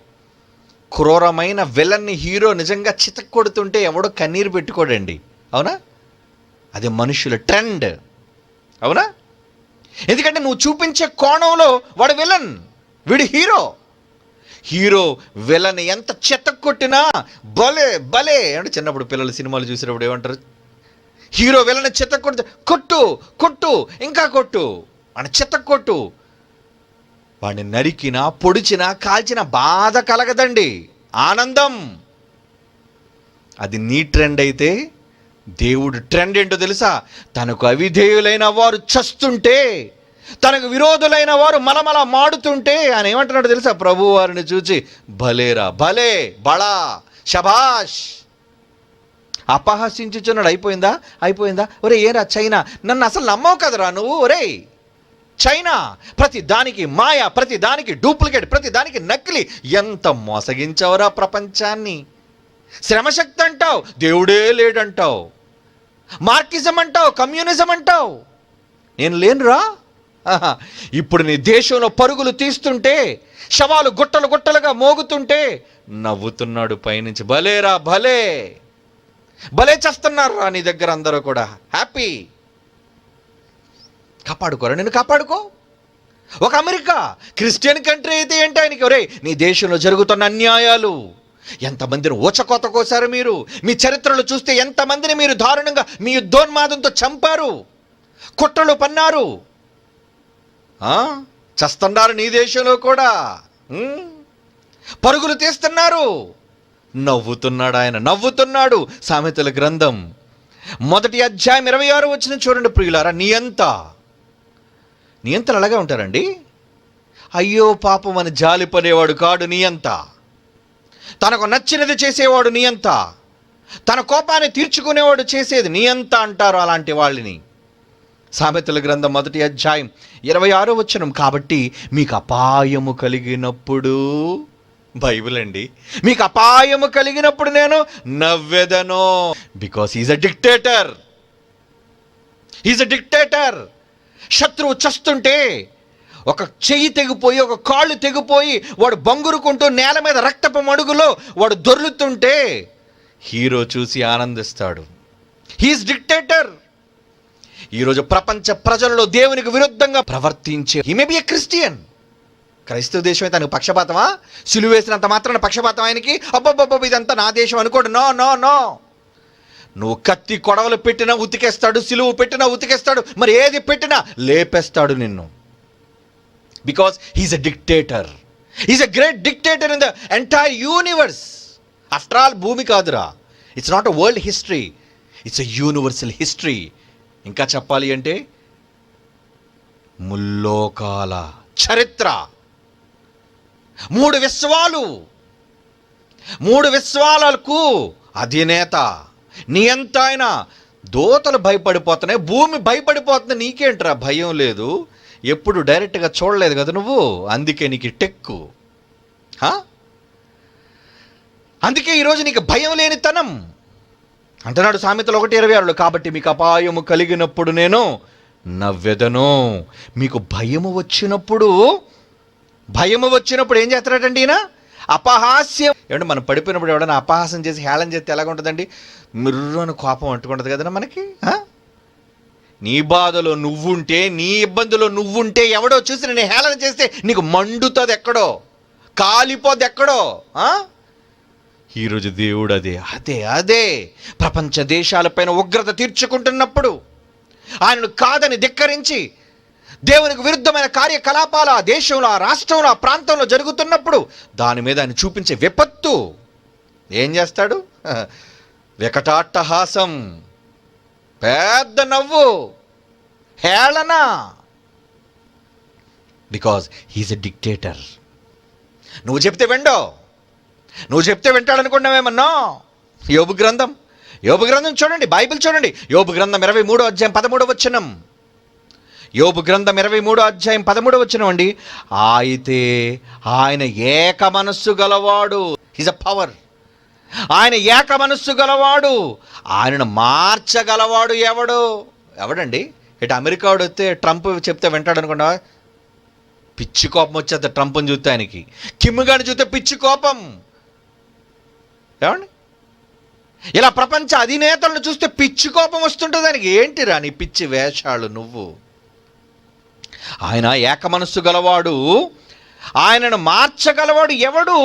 క్రూరమైన విలన్ని హీరో నిజంగా చితక్కొడుతుంటే ఎవడో కన్నీరు పెట్టుకోడండి. అవునా? అది మనుషుల ట్రెండ్. అవునా? ఎందుకంటే నువ్వు చూపించే కోణంలో వాడు విలన్, వీడు హీరో విలన్ ఎంత చితక్కొట్టినా భలే అంటే చిన్నప్పుడు పిల్లలు సినిమాలు చూసినప్పుడు ఏమంటారు, హీరో విలన్ చితక్కొడితే కొట్టు ఇంకా కొట్టు అని చితక్కొట్టు. వాడిని నరికినా, పొడిచినా, కాల్చిన బాధ కలగదండి, ఆనందం. అది నీ ట్రెండ్ అయితే దేవుడు ట్రెండ్ ఏంటో తెలుసా? తనకు అవిధేయులైన వారు చస్తుంటే, తనకు విరోధులైన వారు మలమల మాడుతుంటే ఆయన ఏమంటున్నాడు తెలుసా? ప్రభు వారిని చూచి భలేరా, బళా, శభాష్, అపహసించుచున్నాడు. అయిపోయిందా? ఒరే ఏరా చైనా, నన్ను అసలు నమ్మవు కదరా నువ్వు. ఒరే చైనా ప్రతి దానికి మాయ, ప్రతి దానికి డూప్లికేట్, ప్రతి దానికి నకిలీ. ఎంత మోసగించవరా ప్రపంచాన్ని. శ్రమశక్తి అంటావు, దేవుడే లేడంటావు. మార్కిజం అంటావు, కమ్యూనిజం అంటావు. నేను లేనురా. ఇప్పుడు నీ దేశంలో పరుగులు తీస్తుంటే, శవాలు గుట్టలుగా మోగుతుంటే నవ్వుతున్నాడు పైనుంచి. భలేరా, భలే చేస్తున్నారు రా నీ దగ్గర అందరూ కూడా. హ్యాపీ. కాపాడుకోరా, నేను కాపాడుకో. ఒక అమెరికా క్రిస్టియన్ కంట్రీ అయితే ఏంటి ఆయనకి? ఒరే నీ దేశంలో జరుగుతున్న అన్యాయాలు, ఎంతమందిని ఊచకోత కోసారు మీరు. మీ చరిత్రలో చూస్తే ఎంతమందిని మీరు దారుణంగా మీ యుద్ధోన్మాదంతో చంపారు, కుట్రలు పన్నారు. చస్తున్నారు నీ దేశంలో కూడా. పరుగులు తీస్తున్నారు. నవ్వుతున్నాడు ఆయన, నవ్వుతున్నాడు. సామెతల గ్రంథం 1వ అధ్యాయం 26వ వచనం చూడండి ప్రియులారా. నియంతలు అలాగే ఉంటారండి. అయ్యో పాపం అని జాలి పడేవాడు కాడు నియంత. తనకు నచ్చినది చేసేవాడు నియంత. తన కోపాన్ని తీర్చుకునేవాడు చేసేది నియంత అంటారు అలాంటి వాళ్ళని. సామెతల గ్రంథం 1వ అధ్యాయం 26వ వచనం. కాబట్టి మీకు అపాయము కలిగినప్పుడు, బైబిల్ అండి, మీకు అపాయము కలిగినప్పుడు నేను నవ్వెదను. Because is a dictator. శత్రువు చస్తుంటే, ఒక చెయ్యి తెగిపోయి, ఒక కాళ్ళు తెగిపోయి, వాడు బంగురుకుంటూ నేల మీద రక్తపు మడుగులో వాడు దొర్లుతుంటే హీరో చూసి ఆనందిస్తాడు. He's dictator. ఈరోజు ప్రపంచ ప్రజలలో దేవునికి విరుద్ధంగా ప్రవర్తించే, he may be a Christian. క్రైస్తవ దేశం అయితే తనకు పక్షపాతమా? సిలువ వేసినంత మాత్రాన పక్షపాతం ఆయనకి? అబ్బబ్బబ్బ ఇదంతా నా దేశం అనుకోడు. నో. నువ్వు కత్తి కొడవలు పెట్టినా ఉతికేస్తాడు, సిలువు పెట్టినా ఉతికేస్తాడు, మరి ఏది పెట్టినా లేపేస్తాడు నిన్ను. Because he is a dictator. Is a great dictator in the entire universe. After all భూమి కాదురా, it's not a world history, it's a universal history. ఇంకా చెప్పాలి అంటే ముల్లోకాల చరిత్ర. 3 విశ్వాలు, 3 విశ్వాలకు అధినేత, నియంత ఆయన. దూతలు భయపడిపోతున్నాయి, భూమి భయపడిపోతుంది. నీకేంట్రా భయం లేదు? ఎప్పుడు డైరెక్ట్గా చూడలేదు కదా నువ్వు, అందుకే నీకు టెక్కు. అందుకే ఈరోజు నీకు భయం లేని తనం అంటున్నాడు సామెతలు 1:26. కాబట్టి మీకు అపాయము కలిగినప్పుడు నేను నవ్వెదను. మీకు భయము వచ్చినప్పుడు ఏం చేస్తాడటండి ఈయన? అపహాస్యం. ఏమంటే మనం పడిపోయినప్పుడు ఎవడన్నా అపహాసం చేసి హేళన చేస్తే ఎలాగ ఉంటుందండి? మిర్రును కోపం అంటుకుంటుంది కదన్నా మనకి. నీ బాధలో నువ్వుంటే, నీ ఇబ్బందులో నువ్వుంటే, ఎవడో చూసి నేను హేళన చేస్తే నీకు మండుతుంది, ఎక్కడో కాలిపోద్ది ఎక్కడో. ఈరోజు దేవుడు అదే ప్రపంచ దేశాలపైన ఉగ్రత తీర్చుకుంటున్నప్పుడు, ఆయనను కాదని ధిక్కరించి దేవునికి విరుద్ధమైన కార్యకలాపాలు ఆ దేశంలో, ఆ రాష్ట్రంలో, ఆ ప్రాంతంలో జరుగుతున్నప్పుడు దాని మీద ఆయన చూపించే విపత్తు ఏం చేస్తాడు? వికటాట్టహాసం, పెద్ద నవ్వు, హేళన. Because he is a dictator. నువ్వు చెప్తే విండో, నువ్వు చెప్తే వింటాడనుకున్నావేమన్నా? యోబు గ్రంథం చూడండి, బైబిల్ చూడండి. యోబు గ్రంథం 23:13. యోబు గ్రంథం 23:13 అండి. అయితే ఆయన ఏక మనస్సు గలవాడు. He's a power. ఆయన ఏక మనస్సు గలవాడు, ఆయనను మార్చగలవాడు ఎవడండి? ఇటు అమెరికా వాడు వస్తే ట్రంప్ చెప్తే వింటాడు అనుకున్నా? పిచ్చి కోపం వచ్చేది ట్రంప్ని చూస్తే ఆయనకి. కిమ్ గారిని చూస్తే పిచ్చి కోపం. ఏమండి? ఇలా ప్రపంచ అధినేతలను చూస్తే పిచ్చి కోపం వస్తుంటుంది దానికి. ఏంటిరా నీ పిచ్చి వేషాలు నువ్వు? ఆయన ఏక మనస్సు గలవాడు, ఆయనను మార్చగలవాడు ఎవడు?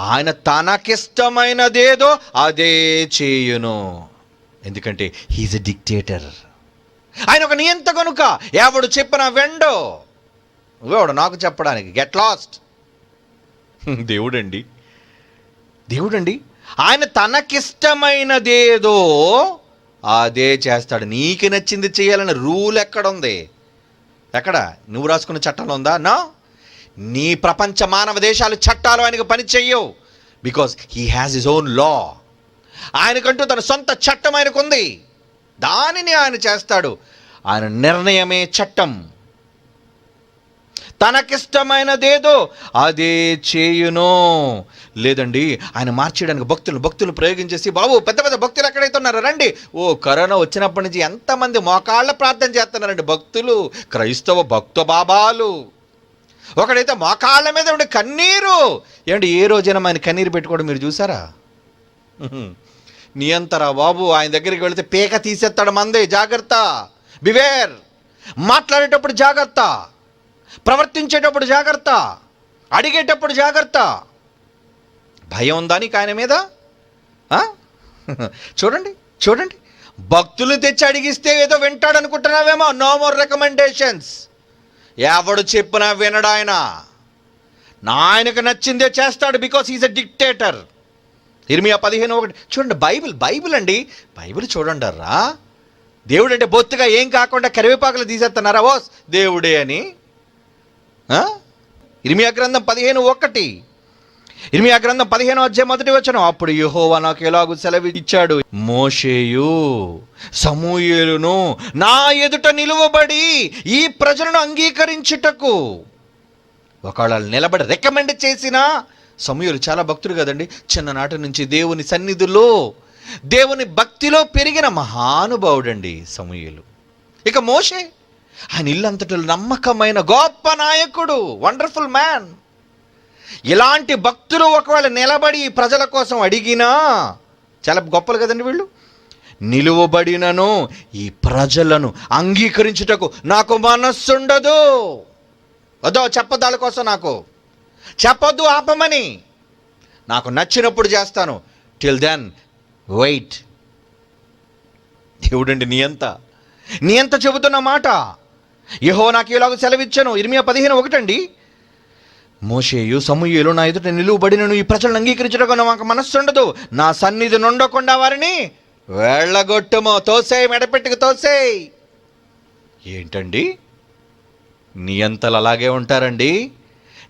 ఆయన తనకిష్టమైనదేదో అదే చేయును. ఎందుకంటే హీఈస్ ఎ డిక్టేటర్. ఆయన ఒక నియంత కనుక ఎవడు చెప్పిన వెండో. నువ్వెవడు నాకు చెప్పడానికి? Get lost. దేవుడండి ఆయన తనకిష్టమైనదేదో అదే చేస్తాడు. నీకు నచ్చింది చేయాలని రూల్ ఎక్కడుంది? ఎక్కడ? నువ్వు రాసుకున్న చట్టంలో ఉందా? నా నీ ప్రపంచ మానవ దేశాలు చట్టాలు ఆయనకు పని చెయ్యవు. Because he has his own law. ఆయనకంటూ తన సొంత చట్టం ఆయనకు ఉంది, దానిని ఆయన చేస్తాడు. ఆయన నిర్ణయమే చట్టం. తనకిష్టమైనదేదో అదే చేయును. లేదండి, ఆయన మార్చేయడానికి భక్తులు ప్రయోగించేసి, బాబు పెద్ద పెద్ద భక్తులు ఎక్కడైతే ఉన్నారో రండి. కరోనా వచ్చినప్పటి నుంచి ఎంతమంది మోకాళ్ళ ప్రార్థన చేస్తున్నారండి భక్తులు, క్రైస్తవ భక్త బాబాలు. ఒకడైతే మోకాళ్ళ మీద ఉండే కన్నీరు. ఏమంటే ఏ రోజైనా ఆయన కన్నీరు పెట్టుకోవడం మీరు చూసారా? నియంతరా బాబు. ఆయన దగ్గరికి వెళితే పేక తీసేస్తాడు మందే. జాగ్రత్త, బివేర్. మాట్లాడేటప్పుడు జాగ్రత్త, ప్రవర్తించేటప్పుడు జాగ్రత్త, అడిగేటప్పుడు జాగ్రత్త. భయం ఉందా నీకు ఆయన మీద? చూడండి, భక్తులు తెచ్చి అడిగిస్తే ఏదో వింటాడు అనుకుంటున్నావేమో. No more recommendations. ఎవడు చెప్పినా వినడు ఆయన. ఆయనకు నచ్చిందే చేస్తాడు. Because he's a dictator. ఇర్మియా 15:1 చూడండి. బైబిల్ అండి. బైబిల్ చూడండి రా. దేవుడు అంటే బొత్తుగా ఏం కాకుండా కరివేపాకులు తీసేస్తున్నారా ఓ దేవుడే అని? ఇర్మియా గ్రంథం 15:1. ఇర్మియా గ్రంథం 15:1. అప్పుడు యెహోవా నాకు ఎలాగూ సెలవు ఇచ్చాడు, మోషేయు సమూయేలును నా ఎదుట నిలువబడి ఈ ప్రజలను అంగీకరించుటకు. ఒకవేళ నిలబడి రికమెండ్ చేసిన సమూయేలు చాలా భక్తుడు కదండి. చిన్ననాటి నుంచి దేవుని సన్నిధిలో, దేవుని భక్తిలో పెరిగిన మహానుభావుడండి సమూయేలు. ఇక మోషే, ఆయన ఇల్లంతటిలో నమ్మకమైన గొప్ప నాయకుడు, వండర్ఫుల్ మ్యాన్. ఇలాంటి భక్తులు ఒకవేళ నిలబడి ప్రజల కోసం అడిగినా, చాలా గొప్పలు కదండి వీళ్ళు, నిలువబడినను ఈ ప్రజలను అంగీకరించుటకు నాకు మనస్సుండదు. వద్దో చెప్పొద్దు, వాళ్ళ కోసం నాకు చెప్పొద్దు, ఆపమని. నాకు నచ్చినప్పుడు చేస్తాను. Till then wait. దేవుడండి నియంత చెబుతున్న మాట. యెహోవా నాకు ఇలాగ సెలవిచ్చాను. ఇర్మియా 15:1 మోషేయు సమూయేలు నా ఎదుట నిలువబడినను ఈ ప్రజలను అంగీకరించడం నాకు మనస్సు ఉండదు. నా సన్నిధి నుండకుండా వారిని వెళ్ళగొట్టుము, తోసేయి, మెడపెట్టుకు తోసేయి. ఏంటండి, నియంతలు అలాగే ఉంటారండి.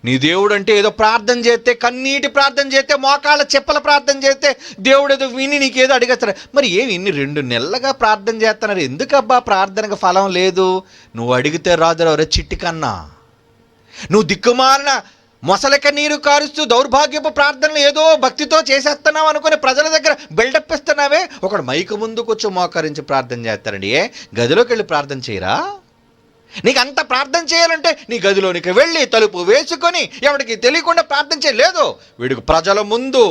నీ దేవుడు అంటే ఏదో ప్రార్థన చేస్తే, కన్నీటి ప్రార్థన చేస్తే, మోకాళ్ళ చెప్పల ప్రార్థన చేస్తే దేవుడు ఏదో విని నీకేదో అడిగేస్తాడు. మరి ఏమి ఇన్ని 2 నెలలుగా ప్రార్థన చేస్తున్నారు, ఎందుకబ్బా ప్రార్థనకు ఫలం లేదు? నువ్వు అడిగితే రాదురా చిట్టి కన్నా. నువ్వు దిక్కుమాలిన మొసలక నీరు కారుస్తూ దౌర్భాగ్యపు ప్రార్థనలు ఏదో భక్తితో చేసేస్తున్నావు అనుకుని ప్రజల దగ్గర బిల్డప్ ఇస్తున్నావే. ఒకడు మైకు ముందుకు వచ్చి మోకరించి ప్రార్థన చేస్తారండి. గదిలోకి వెళ్ళి ప్రార్థన చేయరా? నీకు అంత ప్రార్థన చేయాలంటే నీ గదిలోనికి వెళ్ళి తలుపు వేసుకొని ఎవరికి తెలియకుండా ప్రార్థన చేయలేదు. వీడికి ప్రజల ముందు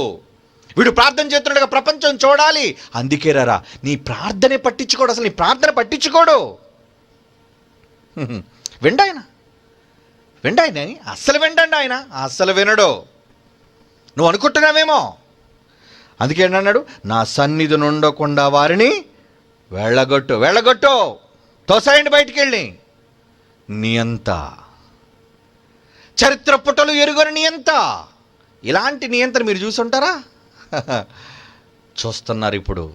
వీడు ప్రార్థన చేస్తుండగా ప్రపంచం చూడాలి. అందుకే రారా నీ ప్రార్థనే పట్టించుకోడు. అసలు నీ ప్రార్థన పట్టించుకోడు. విండాయన అస్సలు విండండి. ఆయన అస్సలు వినడు. నువ్వు అనుకుంటున్నావేమో. అందుకే అన్నాడు, నా సన్నిధి నుండకుండా వారిని వెళ్ళగొట్టు, తోసాయండి బయటికి వెళ్ళి. నియంత, చరిత్ర పుటలు ఎరుగని నియంత. ఇలాంటి నియంత్రణ మీరు చూసుంటారా? చూస్తున్నారు. ఇప్పుడు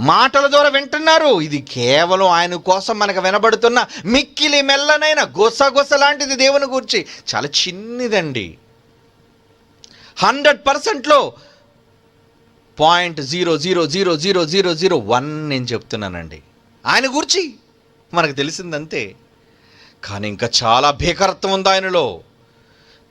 మాటల ద్వారా వింటున్నారు. ఇది కేవలం ఆయన కోసం మనకు వినబడుతున్న మిక్కిలి మెల్లనైన గుసగుస లాంటిది. దేవుని గురించి చాలా చిన్నదండి. 100%లో 0.000001 నేను చెప్తున్నానండి. ఆయన గురించి మనకు తెలిసిందంతే. కానీ ఇంకా చాలా భీకరత్వం ఉంది ఆయనలో.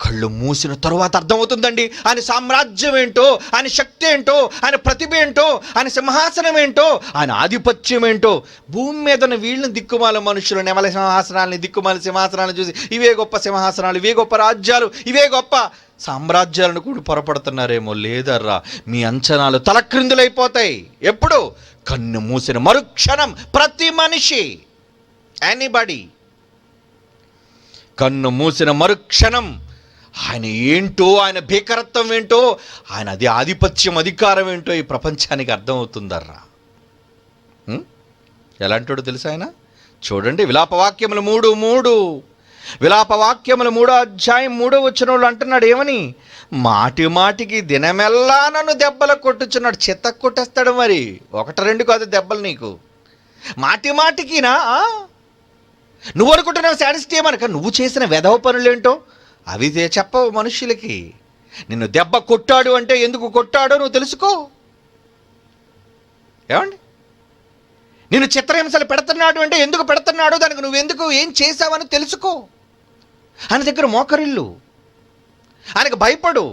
కళ్ళు మూసిన తరువాత అర్థమవుతుందండి ఆయన సామ్రాజ్యం ఏంటో, ఆయన శక్తి ఏంటో, ఆయన ప్రతిభ ఏంటో, ఆయన సింహాసనం ఏంటో, ఆయన ఆధిపత్యం ఏంటో. భూమి మీద ఉన్న వీళ్ళని దిక్కుమాల మనుషులు నెమల సింహాసనాలని, దిక్కుమాల సింహాసనాలను చూసి ఇవే గొప్ప సింహాసనాలు, ఇవే గొప్ప రాజ్యాలు, ఇవే గొప్ప సామ్రాజ్యాలను కూడా పొరపడుతున్నారేమో. లేదర్రా, మీ అంచనాలు తలక్రిందులైపోతాయి. ఎప్పుడు? కన్ను మూసిన మరుక్షణం ప్రతి మనిషి, ఎనీబడి, కన్ను మూసిన మరుక్షణం ఆయన ఏంటో, ఆయన భీకరత్వం ఏంటో, ఆయన అది ఆధిపత్యం, అధికారం ఏంటో ఈ ప్రపంచానికి అర్థమవుతుందర్రా. ఎలాంటోడు తెలుసా ఆయన? చూడండి, విలాపవాక్యములు 3:3 విలాపవాక్యములు 3:3 అంటున్నాడు ఏమని? మాటి మాటికి దినమెల్లా నన్ను దెబ్బలు కొట్టుచున్నాడు. చెత్త కొట్టేస్తాడు. మరి 1-2 కాదు దెబ్బలు నీకు. మాటి మాటికినా? నువ్వు అనుకుంటున్నావు శాడిస్ట్ ఏమనక, నువ్వు చేసిన వెధవ పనులేంటో అవి చెప్పవు మనుషులకి. నిన్ను దెబ్బ కొట్టాడు అంటే ఎందుకు కొట్టాడో నువ్వు తెలుసుకో. ఏమండి, నిన్ను చిత్రహింసలు పెడుతున్నాడు అంటే ఎందుకు పెడుతున్నాడో, దానికి నువ్వెందుకు ఏం చేశావని తెలుసుకో. ఆయన దగ్గర మోకరిల్లు, ఆయనకు భయపడు.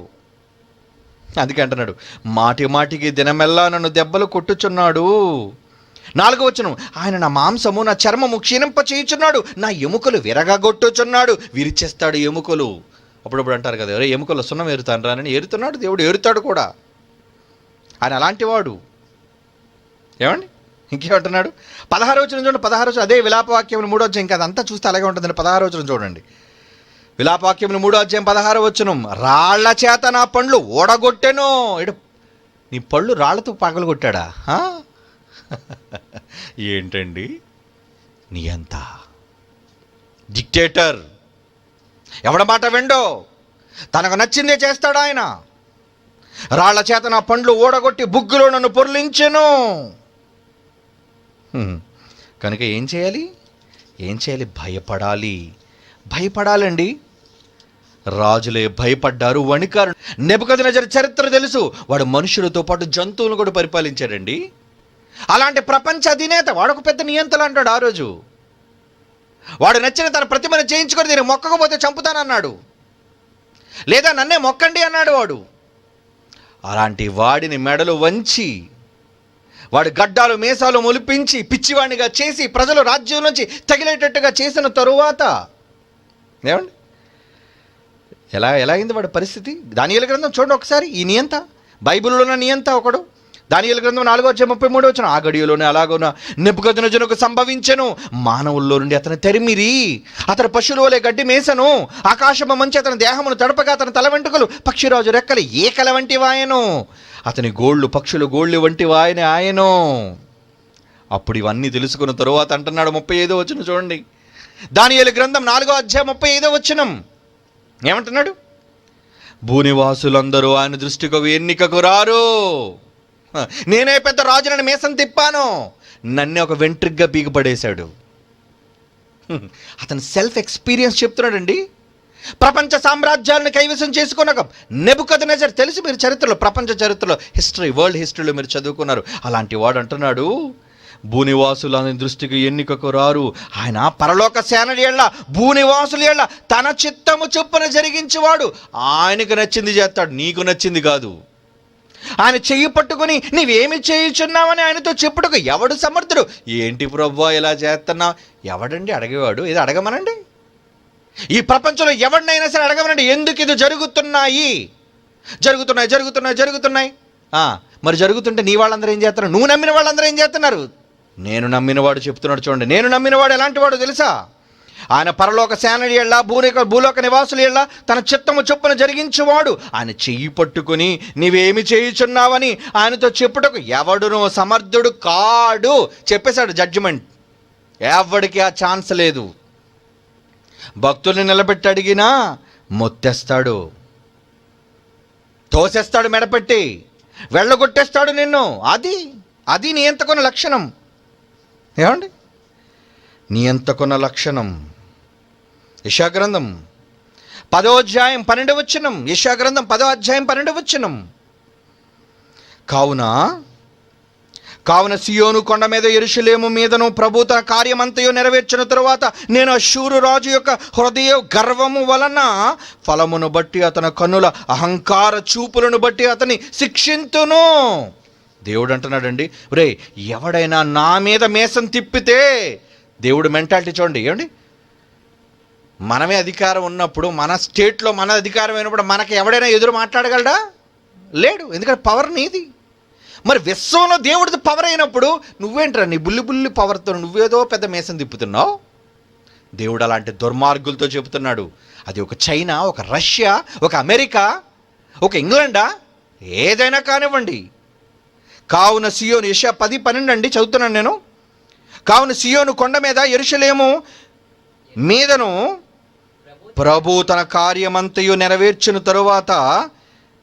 అందుకే అంటున్నాడు, మాటి మాటికి దినమెల్లా నన్ను దెబ్బలు కొట్టుచున్నాడు. 4వ వచనం, ఆయన నా మాంసము నా చర్మము క్షీణింప చేయుచున్నాడు, నా ఎముకలు విరగగొట్టుచున్నాడు. విరిచేస్తాడు ఎముకలు. అప్పుడప్పుడు అంటారు కదా, ఎవరే ఎముకలు సున్నం ఏరుతాను రానని. ఏరుతున్నాడు దేవుడు, ఏరుతాడు కూడా. ఆయన అలాంటి వాడు. ఏమండి, ఇంకేమంటున్నాడు? 16వ వచనం చూడండి. 16వ వచనం అదే విలాపవాక్యములు 3వ అధ్యాయం. ఇంకా అదంతా చూస్తే అలాగే ఉంటుందండి. 16వ వచనం చూడండి. విలాపవాక్యములు 3వ అధ్యాయం 16వ వచనం, రాళ్ల చేత నా పండ్లు ఓడగొట్టెను. నీ పళ్ళు రాళ్లతో పగలగొట్టాడా? ఏంటండి, నియంత, డిక్టేటర్, ఎవడ మాట విండో, తనకు నచ్చిందే చేస్తాడు ఆయన. రాళ్ల చేత నా పండ్లు ఓడగొట్టి బుగ్గులో నన్ను పొర్లించెను. కనుక ఏం చేయాలి? భయపడాలండి. రాజులే భయపడ్డారు, వణికారు. నెబుకద్నెజరు చరిత్ర తెలుసు. వాడు మనుషులతో పాటు జంతువులను కూడా పరిపాలించాడండి. అలాంటి ప్రపంచ అధినేత వాడొక పెద్ద నియంతలు అంటాడు. ఆ రోజు వాడు నచ్చిన తన ప్రతిమను చేయించుకొని దీన్ని మొక్కకపోతే చంపుతానన్నాడు, లేదా నన్నే మొక్కండి అన్నాడు వాడు. అలాంటి వాడిని మెడలు వంచి, వాడి గడ్డాలు మీసాలు మొలిపించి పిచ్చివాడినిగా చేసి ప్రజలు రాజ్యం నుంచి తగిలేటట్టుగా చేసిన తరువాత ఏమండి ఎలా అయింది వాడి పరిస్థితి? దానియేలు గ్రంథం చూడండి ఒకసారి. ఈ నియంత, బైబిల్లో ఉన్న నియంత ఒకడు. దానియేలు గ్రంథం 4:33 ఆ గడియలోనే అలాగున నెబుకద్నెజరుకు సంభవించెను. మానవుల్లో నుండి అతను తరిమిరి, అతను పశువుల వలె గడ్డి మేసను. ఆకాశము మంచి అతని దేహమును తడపగా అతని తల వెంట్రుకలు పక్షిరాజు రెక్కలు ఏకల వంటి వాయను. అతని గోళ్ళు పక్షులు గోళ్ళు వంటి వాయని ఆయను. అప్పుడు ఇవన్నీ తెలుసుకున్న తరువాత అంటున్నాడు 35వ వచనం చూడండి. దానియేలు గ్రంథం 4వ అధ్యాయం 35వ వచనం ఏమంటున్నాడు? భూనివాసులందరూ ఆయన దృష్టికి ఎన్నికకు రారు. నేనే పెద్ద రాజునని మీసం తిప్పాను, నన్నే ఒక వెంట్రిగ్గా పీకిపడేశాడు. అతను సెల్ఫ్ ఎక్స్పీరియన్స్ చెప్తున్నాడండి. ప్రపంచ సామ్రాజ్యాలను కైవసం చేసుకున్నాక నెబుకద్నెజర్ తెలుసు మీరు చరిత్రలో, ప్రపంచ చరిత్రలో, హిస్టరీ, వరల్డ్ హిస్టరీలో మీరు చదువుకున్నారు. అలాంటి వాడు అంటున్నాడు భూనివాసులని దృష్టికి ఎన్నికకు రారు. ఆయన పరలోక సేనడి ఎళ్ళ భూనివాసులు ఎళ్ళ తన చిత్తము చొప్పున జరిగించేవాడు. ఆయనకు నచ్చింది చేస్తాడు, నీకు నచ్చింది కాదు. ఆయన చెయ్యి పట్టుకుని నీవేమి చేయుచున్నావని ఆయనతో చెప్పుటకు ఎవడు సమర్థుడు? ఏంటి ప్రభువా ఇలా చేస్తున్నావు? ఎవడండి అడిగేవాడు? ఇది అడగమనండి. ఈ ప్రపంచంలో ఎవరినైనా సరే అడగమనండి, ఎందుకు ఇది జరుగుతున్నాయి? జరుగుతున్నాయి. మరి జరుగుతుంటే నీ వాళ్ళందరూ ఏం చేస్తున్నారు? నువ్వు నమ్మిన వాళ్ళందరూ ఏం చేస్తున్నారు? నేను నమ్మినవాడు చెప్తున్నాడు చూడండి. నేను నమ్మినవాడు ఎలాంటి వాడు తెలుసా? ఆయన పరలోక సేనడి ఎళ్ళ భూలోక నివాసులు ఎళ్ళ తన చిత్తము చొప్పున జరిగించేవాడు. ఆయన చెయ్యి పట్టుకుని నీవేమి చేయుచున్నావని ఆయనతో చెప్పుటకు ఎవడునో సమర్థుడు కాడు. చెప్పేశాడు జడ్జిమెంట్. ఎవడికి ఆ ఛాన్స్ లేదు. భక్తుల్ని నిలబెట్టి అడిగినా మొత్తేస్తాడు, తోసేస్తాడు, మెడపెట్టి వెళ్ళగొట్టేస్తాడు నిన్ను. అది నియంతకున్న లక్షణం. ఏమండి? నియంతకున్న లక్షణం. యెషయా గ్రంథం 10వ అధ్యాయం 12వ వచనం. యెషయా గ్రంథం 10వ అధ్యాయం 12వ వచనం. కావున సియోను కొండ మీద యెరూషలేము మీదను ప్రభు తన కార్యమంతయు నెరవేర్చిన తరువాత నేను అష్షూరు రాజు యొక్క హృదయ గర్వము వలన ఫలమును బట్టి అతని కన్నుల అహంకార చూపులను బట్టి అతని శిక్షింతును. దేవుడు అంటున్నాడండి, రే ఎవడైనా నా మీద మేసం తిప్పితే, దేవుడు మెంటాలిటీ చూడండి. ఏమండి, మనమే అధికారం ఉన్నప్పుడు, మన స్టేట్లో మన అధికారం అయినప్పుడు మనకి ఎవడైనా ఎదురు మాట్లాడగలడా? లేడు. ఎందుకంటే పవర్ నీది. మరి విశ్వంలో దేవుడిది పవర్ అయినప్పుడు నువ్వేంట్రా నీ బుల్లి పవర్తో నువ్వేదో పెద్ద మేసం తిప్పుతున్నావు? దేవుడు అలాంటి దుర్మార్గులతో చెబుతున్నాడు. అది ఒక చైనా, ఒక రష్యా, ఒక అమెరికా, ఒక ఇంగ్లాండా, ఏదైనా కానివ్వండి. కావున సియోను, యెషయా 10:12 అండి, చదువుతున్నాను నేను. కావున సియోను కొండ మీద యెరూషలేము మీదను ప్రభు తన కార్యమంతయు నెరవేర్చిన తరువాత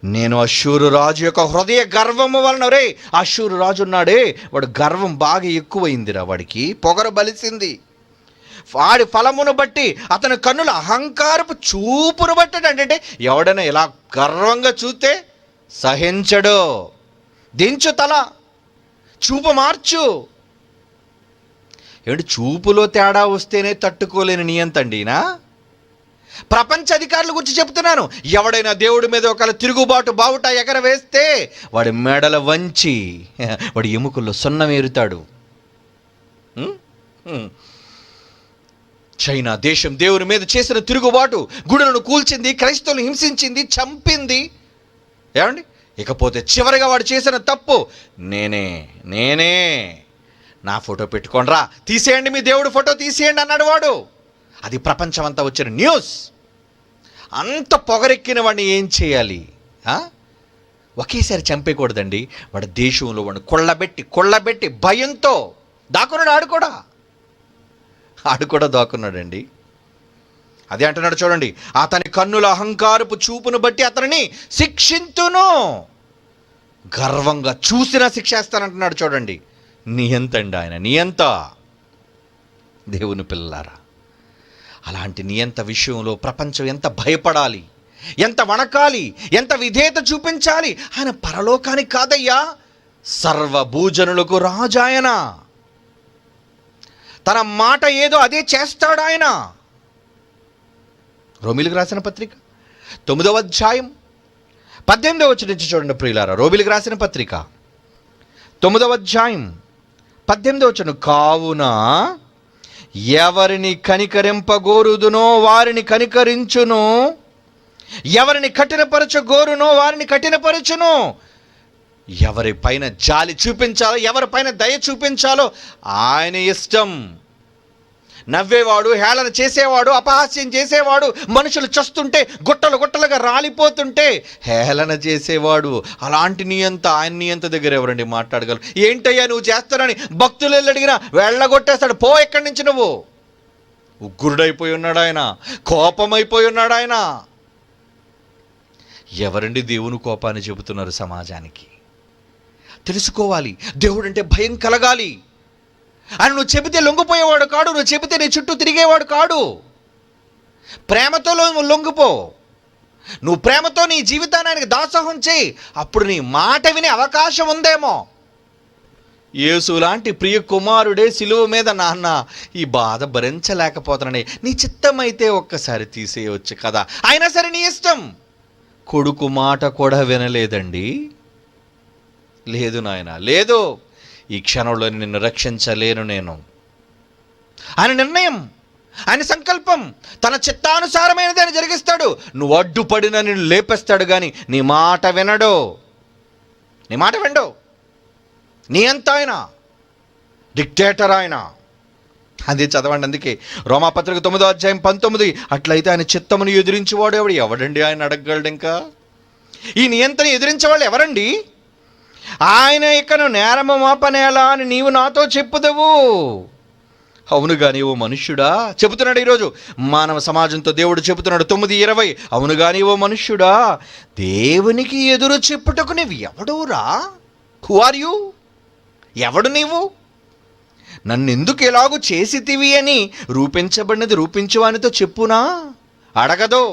నేను అష్షూరు రాజు యొక్క హృదయ గర్వము వలన, రే అష్షూరు రాజు ఉన్నాడే వాడు గర్వం బాగా ఎక్కువైందిరా, వాడికి పొగరు బలిసింది. వాడి ఫలమును బట్టి అతని కన్నుల అహంకారపు చూపును బట్టి, అంటే ఎవడైనా ఇలా గర్వంగా చూస్తే సహించడు. దించు తల, చూపు మార్చు. ఏమిటి, చూపులో తేడా వస్తేనే తట్టుకోలేని నియంతండినా? ప్రపంచ అధికారుల గురించి చెప్తున్నాను. ఎవడైనా దేవుడి మీద ఒకవేళ తిరుగుబాటు బావుట ఎగరవేస్తే వాడి మెడల వంచి వాడి ఎముకల్లో సున్నమేరుతాడు. చైనా దేశం దేవుని మీద చేసిన తిరుగుబాటు, గుడులను కూల్చింది, క్రైస్తవులను హింసించింది, చంపింది. ఏమండి, ఇకపోతే చివరిగా వాడు చేసిన తప్పు, నేనే నా ఫోటో పెట్టుకోండిరా, తీసేయండి మీ దేవుడు ఫోటో తీసేయండి అన్నాడు వాడు. అది ప్రపంచం అంతా వచ్చిన న్యూస్. అంత పొగరెక్కిన వాడిని ఏం చేయాలి? ఒకేసారి చంపేయకూడదండి. వాడు దేశంలో వాడిని కొళ్ళబెట్టి భయంతో దాక్కున్నాడు. ఆడు కూడా దాక్కున్నాడండి. అదే అంటున్నాడు చూడండి, అతని కన్నుల అహంకారపు చూపును బట్టి అతనిని శిక్షింతును. గర్వంగా చూసినా శిక్షేస్తానంటున్నాడు చూడండి. నియంతండి ఆయన, నియంత. దేవుని పిల్లలారా, అలాంటి నియంత విషయంలో ప్రపంచం ఎంత భయపడాలి, ఎంత వణకాలి, ఎంత విధేయత చూపించాలి. ఆయన పరలోకానికి కాదయ్యా, సర్వభూజనులకు రాజు ఆయన. తన మాట ఏదో అదే చేస్తాడు ఆయన. రోమీలకు రాసిన పత్రిక 9వ అధ్యాయం 18వ వచనం నుంచి చూడండి ప్రియులారా. రోమీలకు రాసిన పత్రిక 9వ అధ్యాయం 18వ వచనం. కావున ఎవరిని కనికరింపగోరుదునో వారిని కనికరించును, ఎవరిని కఠినపరచగోరునో వారిని కఠినపరచును. ఎవరి పైన జాలి చూపించాలో, ఎవరి పైన దయ చూపించాలో ఆయన ఇష్టం. నవ్వేవాడు, హేళన చేసేవాడు, అపహాస్యం చేసేవాడు, మనుషులు చస్తుంటే గుట్టలు గుట్టలుగా రాలిపోతుంటే హేళన చేసేవాడు. అలాంటి నియంత, ఆయన నియంత దగ్గర ఎవరండి మాట్లాడగలరు? ఏంటయ్యా నువ్వు చేస్తానని భక్తులు వెళ్ళి అడిగినా వెళ్ళగొట్టేస్తాడు. పో ఎక్కడి నుంచి నువ్వు. ఉగ్రుడైపోయి ఉన్నాడు ఆయన, కోపమైపోయి ఉన్నాడు ఆయన. ఎవరండి దేవుని కోపాన్ని చెబుతున్నారు సమాజానికి? తెలుసుకోవాలి. దేవుడు అంటే భయం కలగాలి. ఆయన నువ్వు చెబితే లొంగిపోయేవాడు కాడు, నువ్వు చెబితే నీ చుట్టూ తిరిగేవాడు కాడు. ప్రేమతో నువ్వు లొంగిపో. నువ్వు ప్రేమతో నీ జీవితాన్ని ఆయనకి దాసోహం చేయి. అప్పుడు నీ మాట వినే అవకాశం ఉందేమో. యేసు లాంటి ప్రియ కుమారుడే సిలువ మీద, నాన్న ఈ బాధ భరించలేకపోతున్నానే, నీ చిత్తమైతే ఒక్కసారి తీసేయవచ్చు కదా. అయినా సరే నీ ఇష్టం. కొడుకు మాట కూడా వినలేదండి. లేదు నాయన, లేదు, ఈ క్షణంలో నిన్ను రక్షించలేను నేను. ఆయన నిర్ణయం, ఆయన సంకల్పం తన చిత్తానుసారమైనది ఆయన జరిగిస్తాడు. నువ్వు అడ్డుపడిన నిన్ను లేపేస్తాడు, కానీ నీ మాట వినడు. నీ మాట వినడు. నీ అంత ఆయన డిక్టేటర్ ఆయన. అది చదవండి. అందుకే రోమాపత్రిక 9వ అధ్యాయం 19, అట్లయితే ఆయన చిత్తమును ఎదిరించేవాడు ఎవడండి? ఆయన అడగగలడు. ఇంకా ఈ నియంతని ఎదిరించేవాళ్ళు ఎవరండి? ఆయన ఇకను నేరము మోపనేలా అని నీవు నాతో చెప్పుదవు. అవునుగా నీవు మనుష్యుడా చెబుతున్నాడు. ఈరోజు మానవ సమాజంతో దేవుడు చెబుతున్నాడు 9:20, అవునుగా నీవు మనుష్యుడా దేవునికి ఎదురు చెప్పుటకు నీవు ఎవడురా? Who are you? ఎవడు నీవు? నన్నెందుకు ఎలాగూ చేసితివి అని రూపించబడినది రూపించువానితో చెప్పునా? అడగదు,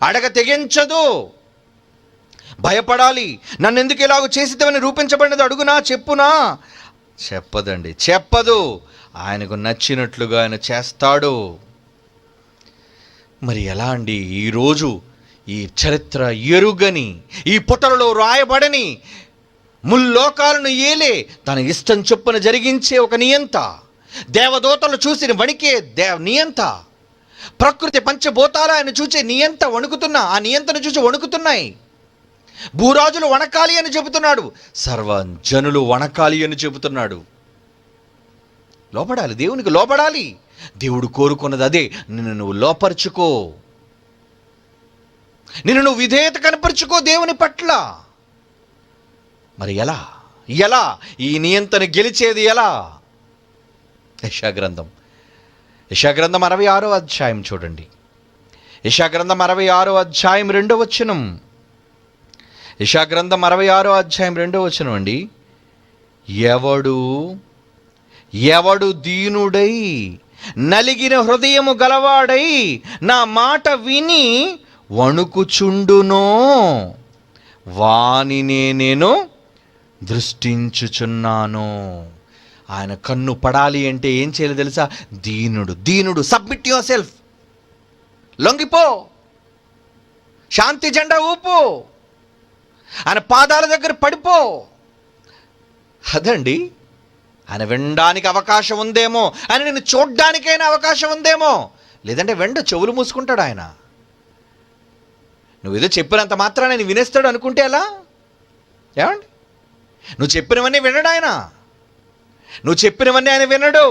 అడగ తెగించదు. భయపడాలి. నన్నెందుకు ఎలాగూ చేసితివని రూపించబడినది అడుగునా, చెప్పునా? చెప్పదండి, చెప్పదు. ఆయనకు నచ్చినట్లుగా ఆయన చేస్తాడు. మరి ఎలా అండి? ఈరోజు ఈ చరిత్ర ఎరుగని, ఈ పుటలలో రాయబడని, ముల్లోకాలను ఏలే, తన ఇష్టం చొప్పున జరిగించే ఒక నియంత, దేవదూతలు చూసి వణికే నియంత, ప్రకృతి పంచభూతాలు ఆయన చూసే నియంత వణుకుతున్నా, ఆ నియంతను చూసి వణుకుతున్నాయి. భూరాజులు వణకాలి అని చెబుతున్నాడు, సర్వజనులు వణకాలి అని చెబుతున్నాడు. లోపడాలి, దేవునికి లోపడాలి. దేవుడు కోరుకున్నది అదే. నిన్ను నువ్వు లోపరుచుకో, నిన్ను నువ్వు విధేయత కనపరుచుకో దేవుని పట్ల. మరి ఎలా ఎలా ఈ నియంతను గెలిచేది ఎలా? యెషయాగ్రంథం 66వ అధ్యాయం చూడండి. యెషయాగ్రంథం 66వ అధ్యాయం 2వ వచనం. యెషయాగ్రంథం 66వ అధ్యాయం 2వ వచనం అండి. ఎవడు దీనుడై నలిగిన హృదయము గలవాడై నా మాట విని వణుకుచుండునో వానినే నేను దృష్టించుచున్నాను. ఆయన కన్ను పడాలి అంటే ఏం చేయాలి తెలుసా? దీనుడు. Submit yourself. లొంగిపో, శాంతి జెండా ఊపు, ఆయన పాదాల దగ్గర పడిపో. అదండి. ఆయన వినడానికి అవకాశం ఉందేమో, ఆయన నిన్ను చూడ్డానికైనా అవకాశం ఉందేమో. లేదంటే చెవులు మూసుకుంటాడు ఆయన. నువ్వేదో చెప్పినంత మాత్రాన్ని ఆయన వినేస్తాడు అనుకుంటే ఎలా? ఏమండి? నువ్వు చెప్పినవన్నీ వినడు ఆయన. నువ్వు చెప్పినవన్నీ ఆయన వినడు.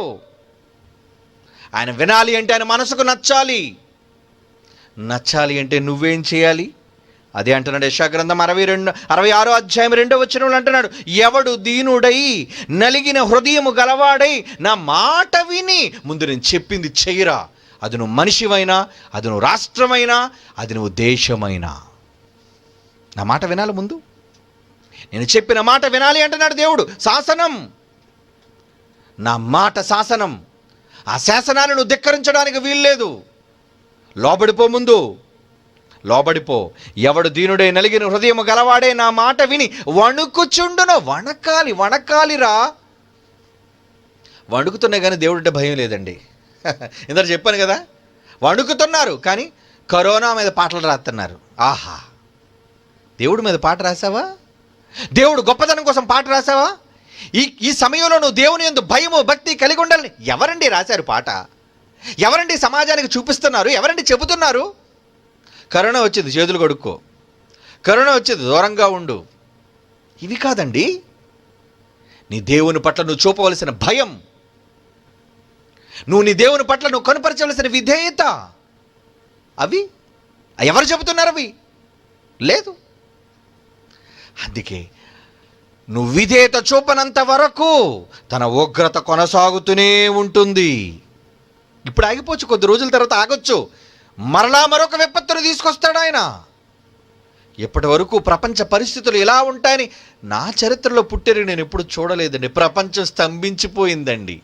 ఆయన వినాలి అంటే ఆయన మనసుకు నచ్చాలి. నచ్చాలి అంటే నువ్వేం చేయాలి? అదే అంటున్నాడు యెషయాగ్రంథం 66వ అధ్యాయం 2వ వచనంలో అంటున్నాడు, ఎవడు దీనుడై నలిగిన హృదయము గలవాడై నా మాట విని. ముందు నేను చెప్పింది చెయ్యరా. అది నువ్వు మనిషివైనా, అది నువ్వు రాష్ట్రమైనా, అది నువ్వు దేశమైనా, నా మాట వినాలి. ముందు నేను చెప్పిన మాట వినాలి అంటున్నాడు దేవుడు. శాసనం, నా మాట శాసనం. ఆ శాసనాన్ని నువ్వు ధిక్కరించడానికి వీల్లేదు. లోబడిపో, ముందు లోబడిపో. ఎవడు దీనుడై నలిగిన హృదయము గలవాడే నా మాట విని వణుకుచుండును. వణకాలిరా. వణుకుతున్నాయి కానీ దేవుడంటే భయం లేదండి. ఇందరూ చెప్పాను కదా, వణుకుతున్నారు కానీ కరోనా మీద పాటలు రాస్తున్నారు. ఆహా, దేవుడి మీద పాట రాసావా? దేవుడు గొప్పతనం కోసం పాట రాసావా? ఈ సమయంలో నువ్వు దేవుని యందు భయము భక్తి కలిగి ఉండాలని ఎవరండి రాశారు పాట? ఎవరండి సమాజానికి చూపిస్తున్నారు? ఎవరండి చెబుతున్నారు? కరోనా వచ్చింది, చేతులు కడుక్కో. కరోనా వచ్చింది, దూరంగా ఉండు. ఇవి కాదండి. నీ దేవుని పట్ల నువ్వు చూపవలసిన భయం, నువ్వు నీ దేవుని పట్ల నువ్వు కనుపరచవలసిన విధేయత, అవి ఎవరు చెబుతున్నారు? అవి లేదు. అందుకే నువ్వు విధేయత చూపనంత వరకు తన ఉగ్రత కొనసాగుతూనే ఉంటుంది. ఇప్పుడు ఆగిపోవచ్చు, కొద్ది రోజుల తర్వాత ఆగొచ్చు, మరలా మరొక విపత్తును తీసుకొస్తాడు ఆయన. ఇప్పటి వరకు ప్రపంచ పరిస్థితులు ఎలా ఉంటాయని నా చరిత్రలో పుట్టిరి నేను ఎప్పుడు చూడలేదండి. ప్రపంచం స్తంభించిపోయిందండి.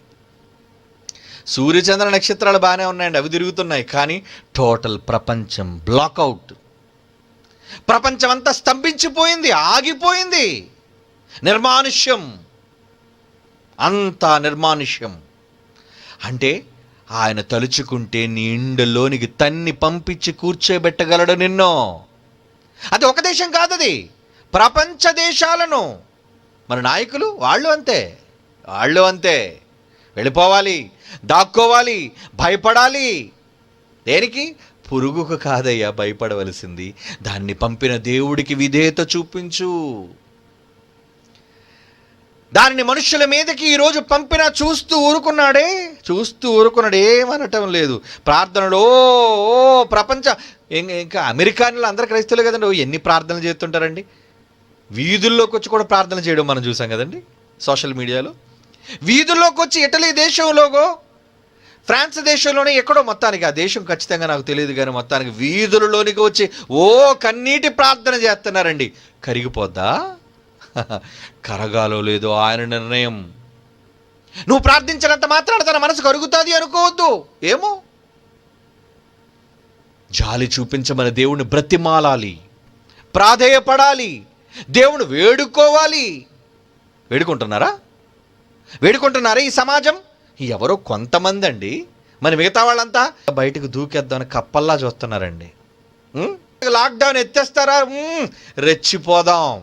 సూర్యచంద్ర నక్షత్రాలు బాగానే ఉన్నాయండి, అవి తిరుగుతున్నాయి, కానీ టోటల్ ప్రపంచం బ్లాక్అవుట్. ప్రపంచం అంతా స్తంభించిపోయింది, ఆగిపోయింది. నిర్మానుష్యం, అంతా నిర్మానుష్యం. అంటే ఆయన తలుచుకుంటే నీ ఇండలోనికి తన్ని పంపించి కూర్చోబెట్టగలడు నిన్ను. అది ఒక దేశం కాదు, అది ప్రపంచ దేశాలను. మన నాయకులు వాళ్ళు అంతే. వెళ్ళిపోవాలి, దాక్కోవాలి, భయపడాలి. దేనికి? పురుగుకు కాదయ్యా భయపడవలసింది, దాన్ని పంపిన దేవుడికి విధేయత చూపించు. దానిని మనుషుల మీదకి ఈరోజు పంపినా చూస్తూ ఊరుకున్నాడు, ఏమనటం లేదు. ప్రార్థనలో ప్రపంచ ఇంకా అమెరికాలో అందరు క్రైస్తవులే కదండి, ఎన్ని ప్రార్థనలు చేస్తుంటారండి. వీధుల్లోకి వచ్చి కూడా ప్రార్థన చేయడం మనం చూసాం కదండి సోషల్ మీడియాలో. వీధుల్లోకి వచ్చి ఇటలీ దేశంలోగో, ఫ్రాన్స్ దేశంలోనే ఎక్కడో, మొత్తానికి ఆ దేశం ఖచ్చితంగా నాకు తెలియదు కానీ మొత్తానికి వీధులలోనికి వచ్చి కన్నీటి ప్రార్థన చేస్తున్నారండి. కరిగిపోద్దా? కరగాలో లేదో ఆయన నిర్ణయం. నువ్వు ప్రార్థించినంత మాత్రాన తన మనసు కరుగుతుంది అనుకోవద్దు. ఏమో, జాలి చూపించమని దేవుణ్ణి బ్రతిమాలాలి, ప్రాధేయపడాలి, దేవుని వేడుకోవాలి. వేడుకుంటున్నారా ఈ సమాజం? ఎవరో కొంతమంది అండి, మరి మిగతా వాళ్ళంతా బయటకు దూకేద్దామని కప్పల్లా చూస్తున్నారండి. లాక్డౌన్ ఎత్తేస్తారా, రెచ్చిపోదాం,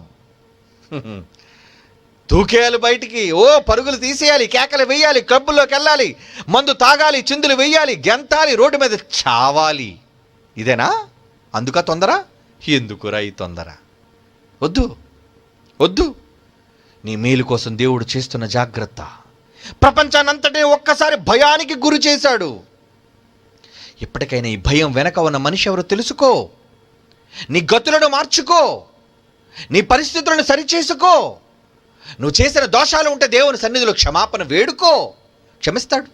దూకేయాలి బయటికి, పరుగులు తీసేయాలి, కేకలు వేయాలి, క్లబ్బుల్లోకి వెళ్ళాలి, మందు తాగాలి, చిందులు వేయాలి, గెంతాలి, రోడ్డు మీద చావాలి. ఇదేనా? అందుక తొందర? ఎందుకురా ఈ తొందర? వద్దు. నీ మేలు కోసం దేవుడు చేస్తున్న జాగ్రత్త. ప్రపంచాన్నంతటే ఒక్కసారి భయానికి గురి చేశాడు. ఇప్పటికైనా ఈ భయం వెనక ఉన్న మనిషి ఎవరో తెలుసుకో. నీ గతులను మార్చుకో, నీ పరిస్థితులను సరిచేసుకో. నువ్వు చేసిన దోషాలు ఉంటే దేవుని సన్నిధిలో క్షమాపణ వేడుకో, క్షమిస్తాడు,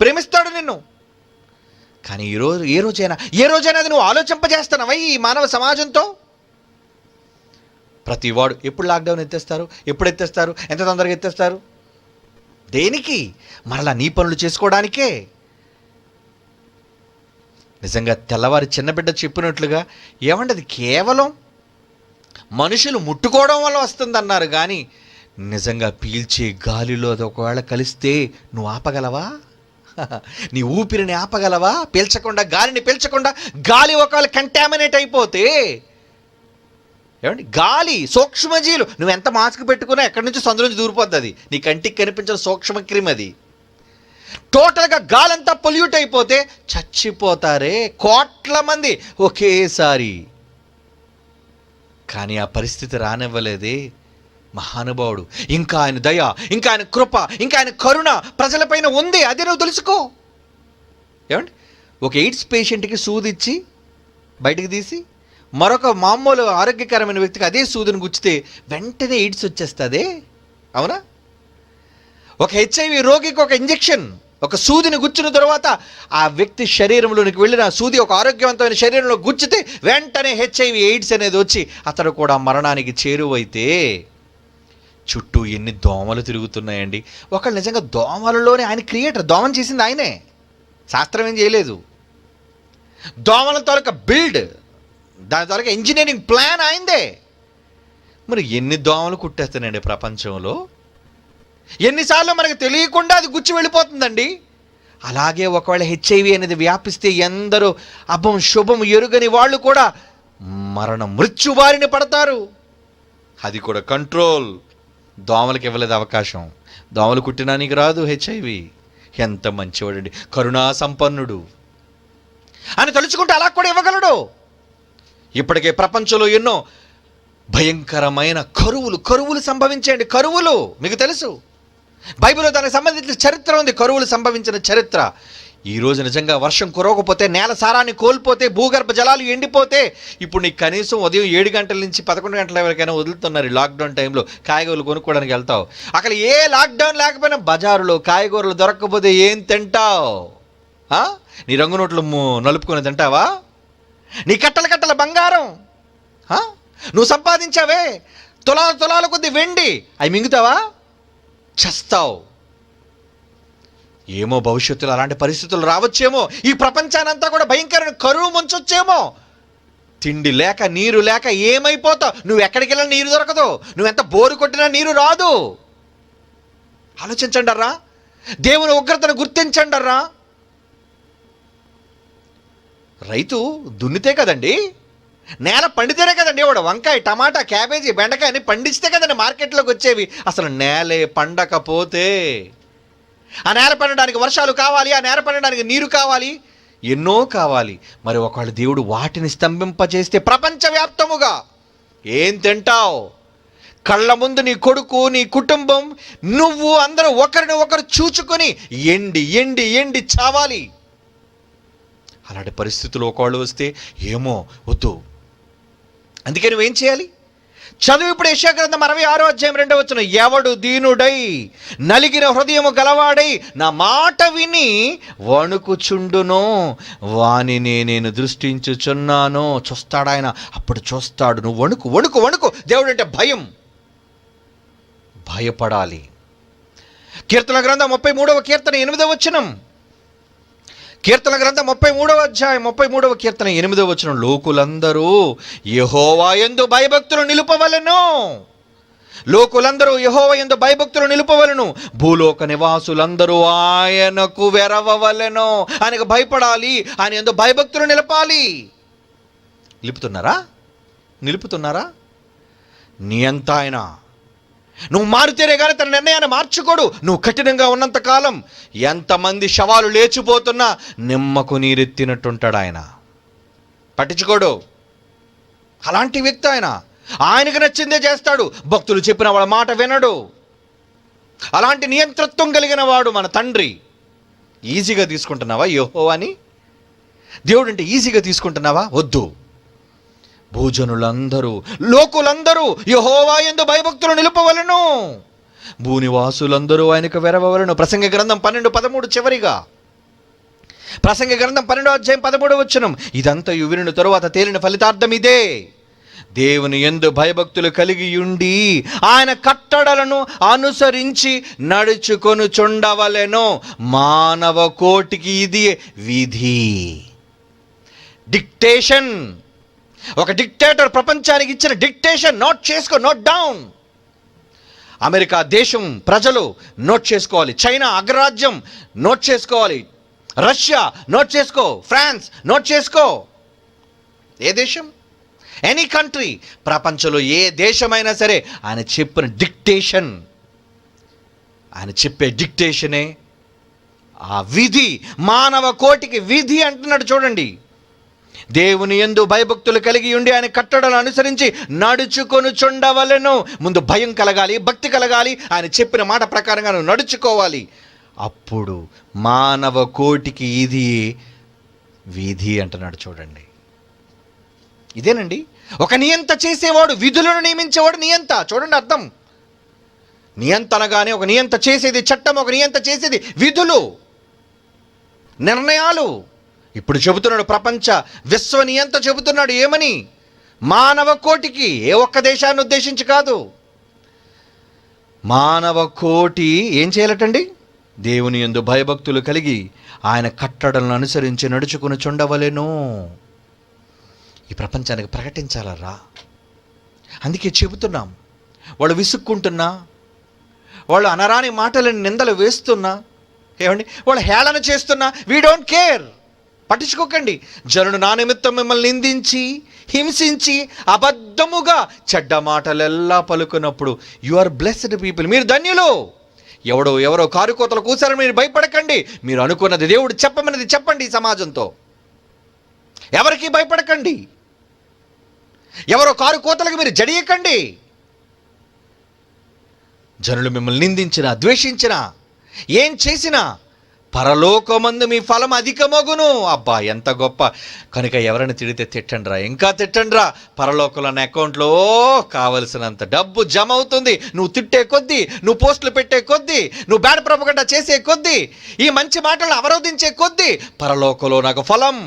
ప్రేమిస్తాడు నిన్ను. కానీ ఏ రోజైనా అది నువ్వు ఆలోచింపజేస్తున్నావా ఈ మానవ సమాజంతో? ప్రతివాడు ఎప్పుడు లాక్డౌన్ ఎత్తేస్తారు, ఎంత తొందరగా ఎత్తేస్తారు? దేనికి? మరలా నీ పనులు చేసుకోవడానికే. నిజంగా తెల్లవారి చిన్నబిడ్డ చెప్పినట్లుగా ఏమంటే అది కేవలం మనుషులు ముట్టుకోవడం వల్ల వస్తుందన్నారు, కానీ నిజంగా పీల్చే గాలిలో అది ఒకవేళ కలిస్తే నువ్వు ఆపగలవా? నీ ఊపిరిని ఆపగలవా? గాలిని పీల్చకుండా గాలి ఒకవేళ కంటామినేట్ అయిపోతే, ఏమండి, గాలి సూక్ష్మజీవులు, నువ్వు ఎంత మాస్క్ పెట్టుకున్నా ఎక్కడి నుంచి సందు నుంచి దూరిపోద్ది. అది నీ కంటికి కనిపించిన సూక్ష్మ క్రిమి. అది టోటల్గా గాలంతా పొల్యూట్ అయిపోతే చచ్చిపోతారే కోట్ల మంది ఒకేసారి. కానీ ఆ పరిస్థితి రానివ్వలేదే మహానుభావుడు. ఇంకా ఆయన దయ, ఇంకా ఆయన కృప, ఇంకా ఆయన కరుణ ప్రజలపైన ఉంది. అది నువ్వు తెలుసుకో. ఏమండి, ఒక ఎయిడ్స్ పేషెంట్కి సూదిచ్చి బయటికి తీసి మరొక మామూలు ఆరోగ్యకరమైన వ్యక్తికి అదే సూదిని గుచ్చితే వెంటనే ఎయిడ్స్ వచ్చేస్తుంది, అవునా? ఒక HIV రోగికి ఒక ఇంజెక్షన్, ఒక సూదిని గుచ్చిన తర్వాత ఆ వ్యక్తి శరీరంలోనికి వెళ్ళిన సూది ఒక ఆరోగ్యవంతమైన శరీరంలో గుచ్చితే వెంటనే HIV ఎయిడ్స్ అనేది వచ్చి అతడు కూడా మరణానికి చేరువైతే చుట్టూ ఎన్ని దోమలు తిరుగుతున్నాయండి. ఒకళ్ళు నిజంగా దోమలలోనే ఆయన క్రియేటర్, దోమను చేసింది ఆయనే, శాస్త్రం ఏం చేయలేదు. దోమల తాలూకా బిల్డ్, దాని తాలూకా ఇంజనీరింగ్ ప్లాన్ అయిందే. మరి ఎన్ని దోమలు కుట్టేస్తానండి ప్రపంచంలో, ఎన్నిసార్లు మనకు తెలియకుండా అది గుచ్చి వెళ్ళిపోతుందండి. అలాగే ఒకవేళ HIV అనేది వ్యాపిస్తే ఎందరో అభం శుభం ఎరుగని వాళ్ళు కూడా మృత్యుబారిన పడతారు. అది కూడా కంట్రోల్. దోమలకి ఇవ్వలేదు అవకాశం. దోమలు కుట్టినా నీకు రాదు HIV. ఎంత మంచివాడండి, కరుణా సంపన్నుడు అని తలుచుకుంటే అలా కూడా ఇవ్వగలడు. ఇప్పటికే ప్రపంచంలో ఎన్నో భయంకరమైన కరువులు సంభవించేయండి. కరువులు మీకు తెలుసు. బైబిల్లో దానికి సంబంధించిన చరిత్ర ఉంది, కరువులు సంభవించిన చరిత్ర. ఈరోజు నిజంగా వర్షం కురవకపోతే, నేల సారాన్ని కోల్పోతే, భూగర్భ జలాలు ఎండిపోతే, ఇప్పుడు నీకు కనీసం ఉదయం 7 గంటల నుంచి 11 గంటల వరకైనా వదులుతున్నారు ఈ లాక్డౌన్ టైంలో. కాయగూరలు కొనుక్కోవడానికి వెళ్తావు, అక్కడ ఏ లాక్డౌన్ లేకపోయినా బజారులో కాయగూరలు దొరకకపోతే ఏం తింటావు? నీ రంగు నోట్లు నలుపుకొని తింటావా? నీ కట్టల కట్టల బంగారం, నువ్వు సంపాదించావే తులాల తులాల కొద్ది వెండి, అవి మింగుతావా? చస్తావు. ఏమో భవిష్యత్తులో అలాంటి పరిస్థితులు రావచ్చేమో. ఈ ప్రపంచానంతా కూడా భయంకరమైన కరువు ముంచొచ్చేమో. తిండి లేక, నీరు లేక ఏమైపోతావు? నువ్వు ఎక్కడికి వెళ్ళినా నీరు దొరకదు, నువ్వెంత బోరు కొట్టినా నీరు రాదు. ఆలోచించండర్రా, దేవుని ఉగ్రతను గుర్తించండర్రా. రైతు దున్నితే కదండి, నేల పండితేనే కదండి వాడు వంకాయ, టమాటా, క్యాబేజీ, బెండకాయ అని పండిస్తే కదండి మార్కెట్లోకి వచ్చేవి. అసలు నేలే పండకపోతే, ఆ నేల పండడానికి వర్షాలు కావాలి, ఆ నేల పండడానికి నీరు కావాలి, ఎన్నో కావాలి. మరి ఒకవేళ దేవుడు వాటిని స్తంభింపజేస్తే ప్రపంచవ్యాప్తముగా ఏం తింటావు? కళ్ళ ముందు నీ కొడుకు, నీ కుటుంబం, నువ్వు అందరూ ఒకరిని ఒకరు చూచుకొని ఎండి ఎండి ఎండి చావాలి. అలాంటి పరిస్థితులు ఒకళ్ళు వస్తే ఏమో వద్దు. అందుకే నువ్వేం చేయాలి? చదువు ఇప్పుడు యెషయా గ్రంథం 66వ అధ్యాయం 2వ వచనం. ఎవడు దీనుడై నలిగిన హృదయము గలవాడై నా మాట విని వణుకుచుండునో వానినే నేను దృష్టించుచున్నాను. చూస్తాడాయన, అప్పుడు చూస్తాడు. నువ్వు వణుకు వణుకు వణుకు. దేవుడు అంటే భయం, భయపడాలి. కీర్తన గ్రంథం 33వ కీర్తన 8వ వచనం. కీర్తన గ్రంథం 33వ అధ్యాయం 33వ కీర్తన 8వ వచనం. లోకులందరూ యెహోవా యందు భయభక్తులు నిలుపవలెను. లోకులందరూ యెహోవా యందు భయభక్తులు నిలుపవలెను. భూలోక నివాసులందరూ ఆయనకు వెరవవలెను. ఆయనకు భయపడాలి, ఆయన యందు భయభక్తులు నిలపాలి. నిలుపుతున్నారా? నీ అంత ఆయన. నువ్వు మారితేనే కానీ తన నిర్ణయాన్ని మార్చుకోడు. నువ్వు కఠినంగా ఉన్నంతకాలం ఎంతమంది శవాలు లేచిపోతున్నా నిమ్మకు నీరెత్తినట్టుంటాడు ఆయన, పట్టించుకోడు. అలాంటి వ్యక్తి ఆయన. ఆయనకు నచ్చిందే చేస్తాడు, భక్తులు చెప్పిన వాళ్ళ మాట వినడు. అలాంటి నియంతృత్వం కలిగిన వాడు మన తండ్రి. ఈజీగా తీసుకుంటున్నావా యెహోవాని? దేవుడు అంటే ఈజీగా తీసుకుంటున్నావా? వద్దు. భూజనులందరూ, లోకులందరూ యెహోవా యందు భయభక్తులు నిలుపవలెను. భూనివాసులందరూ ఆయనకు వెరవవలెను. ప్రసంగి గ్రంథం 12:13 చివరిగా. ప్రసంగి గ్రంథం 12వ అధ్యాయం 13వ వచనం. ఇదంతా వినిన తరువాత తేలిన ఫలితార్థం ఇదే: దేవుని యందు భయభక్తులు కలిగి ఉండి ఆయన కట్టడలను అనుసరించి నడుచుకొనుచుండవలెను. మానవ కోటికి ఇది విధి. డిక్టేషన్. ఒక డిక్టేటర్ ప్రపంచానికి ఇచ్చిన డిక్టేషన్ నోట్ చేసుకో, నోట్ డౌన్. అమెరికా దేశం ప్రజలు నోట్ చేసుకోవాలి, చైనా అగ్రరాజ్యం నోట్ చేసుకోవాలి, రష్యా నోట్ చేసుకో, ఫ్రాన్స్ నోట్ చేసుకో. ఏ దేశం, ఎనీ కంట్రీ, ప్రపంచంలో ఏ దేశమైనా సరే ఆయన చెప్పిన డిక్టేషన్, ఆయన చెప్పే డిక్టేషనే ఆ విధి. మానవ కోటికి విధి అంటున్నాడు చూడండి. దేవుని యందు భయభక్తులు కలిగి ఉండి ఆయన కట్టడలను అనుసరించి నడుచుకొనుచుండవలెను. ముందు భయం కలగాలి, భక్తి కలగాలి, ఆయన చెప్పిన మాట ప్రకారంగా నువ్వు నడుచుకోవాలి. అప్పుడు మానవ కోటికి ఇది విధి అంటున్నాడు చూడండి. ఇదేనండి ఒక నియంత చేసేవాడు, విధులను నియమించేవాడు నియంత. చూడండి అర్థం. నియంత అనగానే ఒక నియంత చేసేది చట్టం, ఒక నియంత చేసేది విధులు, నిర్ణయాలు. ఇప్పుడు చెబుతున్నాడు ప్రపంచ విశ్వనియంత చెబుతున్నాడు ఏమని? మానవ కోటికి, ఏ ఒక్క దేశాన్ని ఉద్దేశించి కాదు. మానవ కోటి ఏం చేయాలటండి? దేవుని యందు భయభక్తులు కలిగి ఆయన కట్టడలను అనుసరించి నడుచుకుని చుండవలెను. ఈ ప్రపంచానికి ప్రకటించాలరా. అందుకే చెబుతున్నాం. వాళ్ళు విసుక్కుంటున్నా, వాళ్ళు అనరాని మాటలను నిందలు వేస్తున్నా, ఏమండి వాళ్ళు హేళన చేస్తున్నా, వీ డోంట్ కేర్. పట్టించుకోకండి. జనుడు నా నిమిత్తం మిమ్మల్ని నిందించి, హింసించి, అబద్ధముగా చెడ్డ మాటలెల్లా పలుకున్నప్పుడు యు ఆర్ బ్లెస్డ్ పీపుల్. మీరు ధన్యులు. ఎవరో కారుకోతలు కూసారని మీరు భయపడకండి. మీరు అనుకున్నది దేవుడు చెప్పమన్నది చెప్పండి. ఈ సమాజంతో ఎవరికి భయపడకండి. ఎవరో కారుకోతలకు మీరు జడియకండి. జనులు మిమ్మల్ని నిందించినా, ద్వేషించినా, ఏం చేసినా పరలోకమందు మీ ఫలం అధికమగును. అబ్బా, ఎంత గొప్ప! కనుక ఎవరైనా తిడితే తిట్టండిరా, ఇంకా తిట్టండిరా. పరలోకంలో నా అకౌంట్లో కావలసినంత డబ్బు జమ అవుతుంది. నువ్వు తిట్టే కొద్దీ, నువ్వు పోస్టులు పెట్టే కొద్దీ, నువ్వు బ్యాడ్ ప్రొపగండా చేసే కొద్దీ, ఈ మంచి మాటలను అవరోధించే కొద్దీ పరలోకంలో నాకు ఫలం.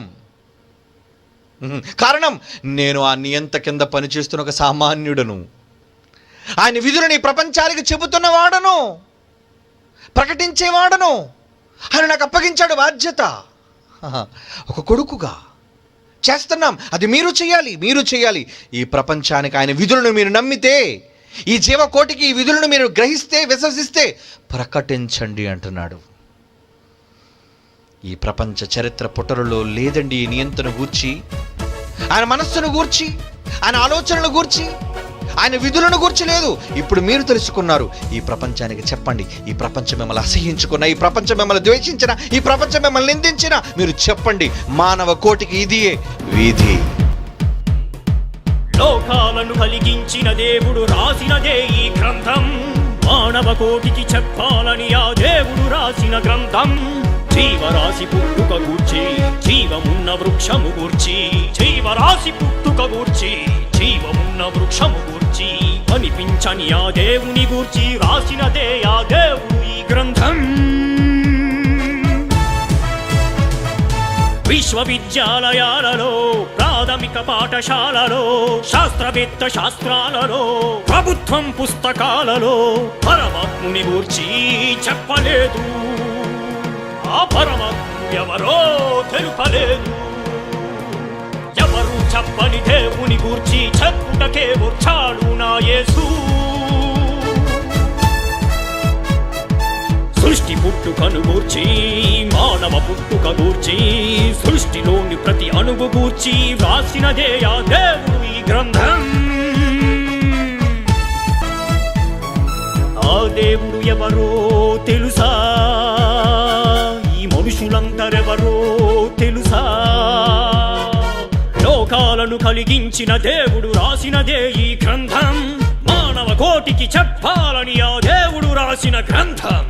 కారణం, నేను ఆ నియంత కింద పనిచేస్తున్న ఒక సామాన్యుడను. ఆయన విధులని ప్రపంచానికి చెబుతున్నవాడను, ప్రకటించేవాడను. ఆయన నాకు అప్పగించాడు బాధ్యత. ఒక కొడుకుగా చేస్తున్నాం. అది మీరు చేయాలి, మీరు చేయాలి. ఈ ప్రపంచానికి ఆయన విధులను మీరు నమ్మితే, ఈ జీవకోటికి ఈ విధులను మీరు గ్రహిస్తే, విశ్వసిస్తే ప్రకటించండి అంటున్నాడు. ఈ ప్రపంచ చరిత్ర పుటరులో లేదండి ఈ నియంత్రణ గూర్చి, ఆయన మనస్సును గూర్చి, ఆయన ఆలోచనలు గూర్చి, ఆయన విధులను గూర్చి లేదు. ఇప్పుడు మీరు తెలుసుకున్నారు. ఈ ప్రపంచానికి చెప్పండి. ఈ ప్రపంచం మిమ్మల్ని అసహ్యించుకున్న, ఈ ప్రపంచం మిమ్మల్ని ద్వేషించిన, ఈ ప్రపంచం మిమ్మల్ని నిందించిన, మీరు చెప్పండి. మానవ కోటికి ఇదియే వీధి. లోకాలను కలిగించిన దేవుడు రాసినదే ఈ గ్రంథం. మానవ కోటికి చెప్పాలని ఆ దేవుడు రాసిన గ్రంథం. జీవరాశి పుట్టుక గూర్చి, జీవమున్న వృక్షము గూర్చి, జీవరాశి పుట్టుక గూర్చి, జీవమున్న వృక్షము గూర్చి అనిపించని ఆ దేవుని గూర్చి రాసినదే ఆ దేవుడు ఈ గ్రంథం. విశ్వవిద్యాలయాలలో, ప్రాథమిక పాఠశాలలో, శాస్త్రవేత్త శాస్త్రాలలో, ప్రభుత్వం పుస్తకాలలో పరమాత్ముని గూర్చి చెప్పలేదు. ఆ పరమాత్ముడు ఎవరో తెలుపలేదు. ఎవరు చెప్పని దేవుని గూర్చి చెప్పుటకే వచ్చాడు నా యేసు. సృష్టి పుట్టుకను గూర్చి, మానవ పుట్టుక గూర్చి, సృష్టిలోని ప్రతి అణువు గూర్చి రాసినదే ఆ దేవుడు ఈ గ్రంథం. ఆ దేవుడు ఎవరో తెలుసా? ఈ మనుషులందరెవరో తెలుసా? లోకాలను కలిగించిన దేవుడు రాసినదే ఈ గ్రంథం. మానవ కోటికి చెప్పాలని ఆ దేవుడు రాసిన గ్రంథం.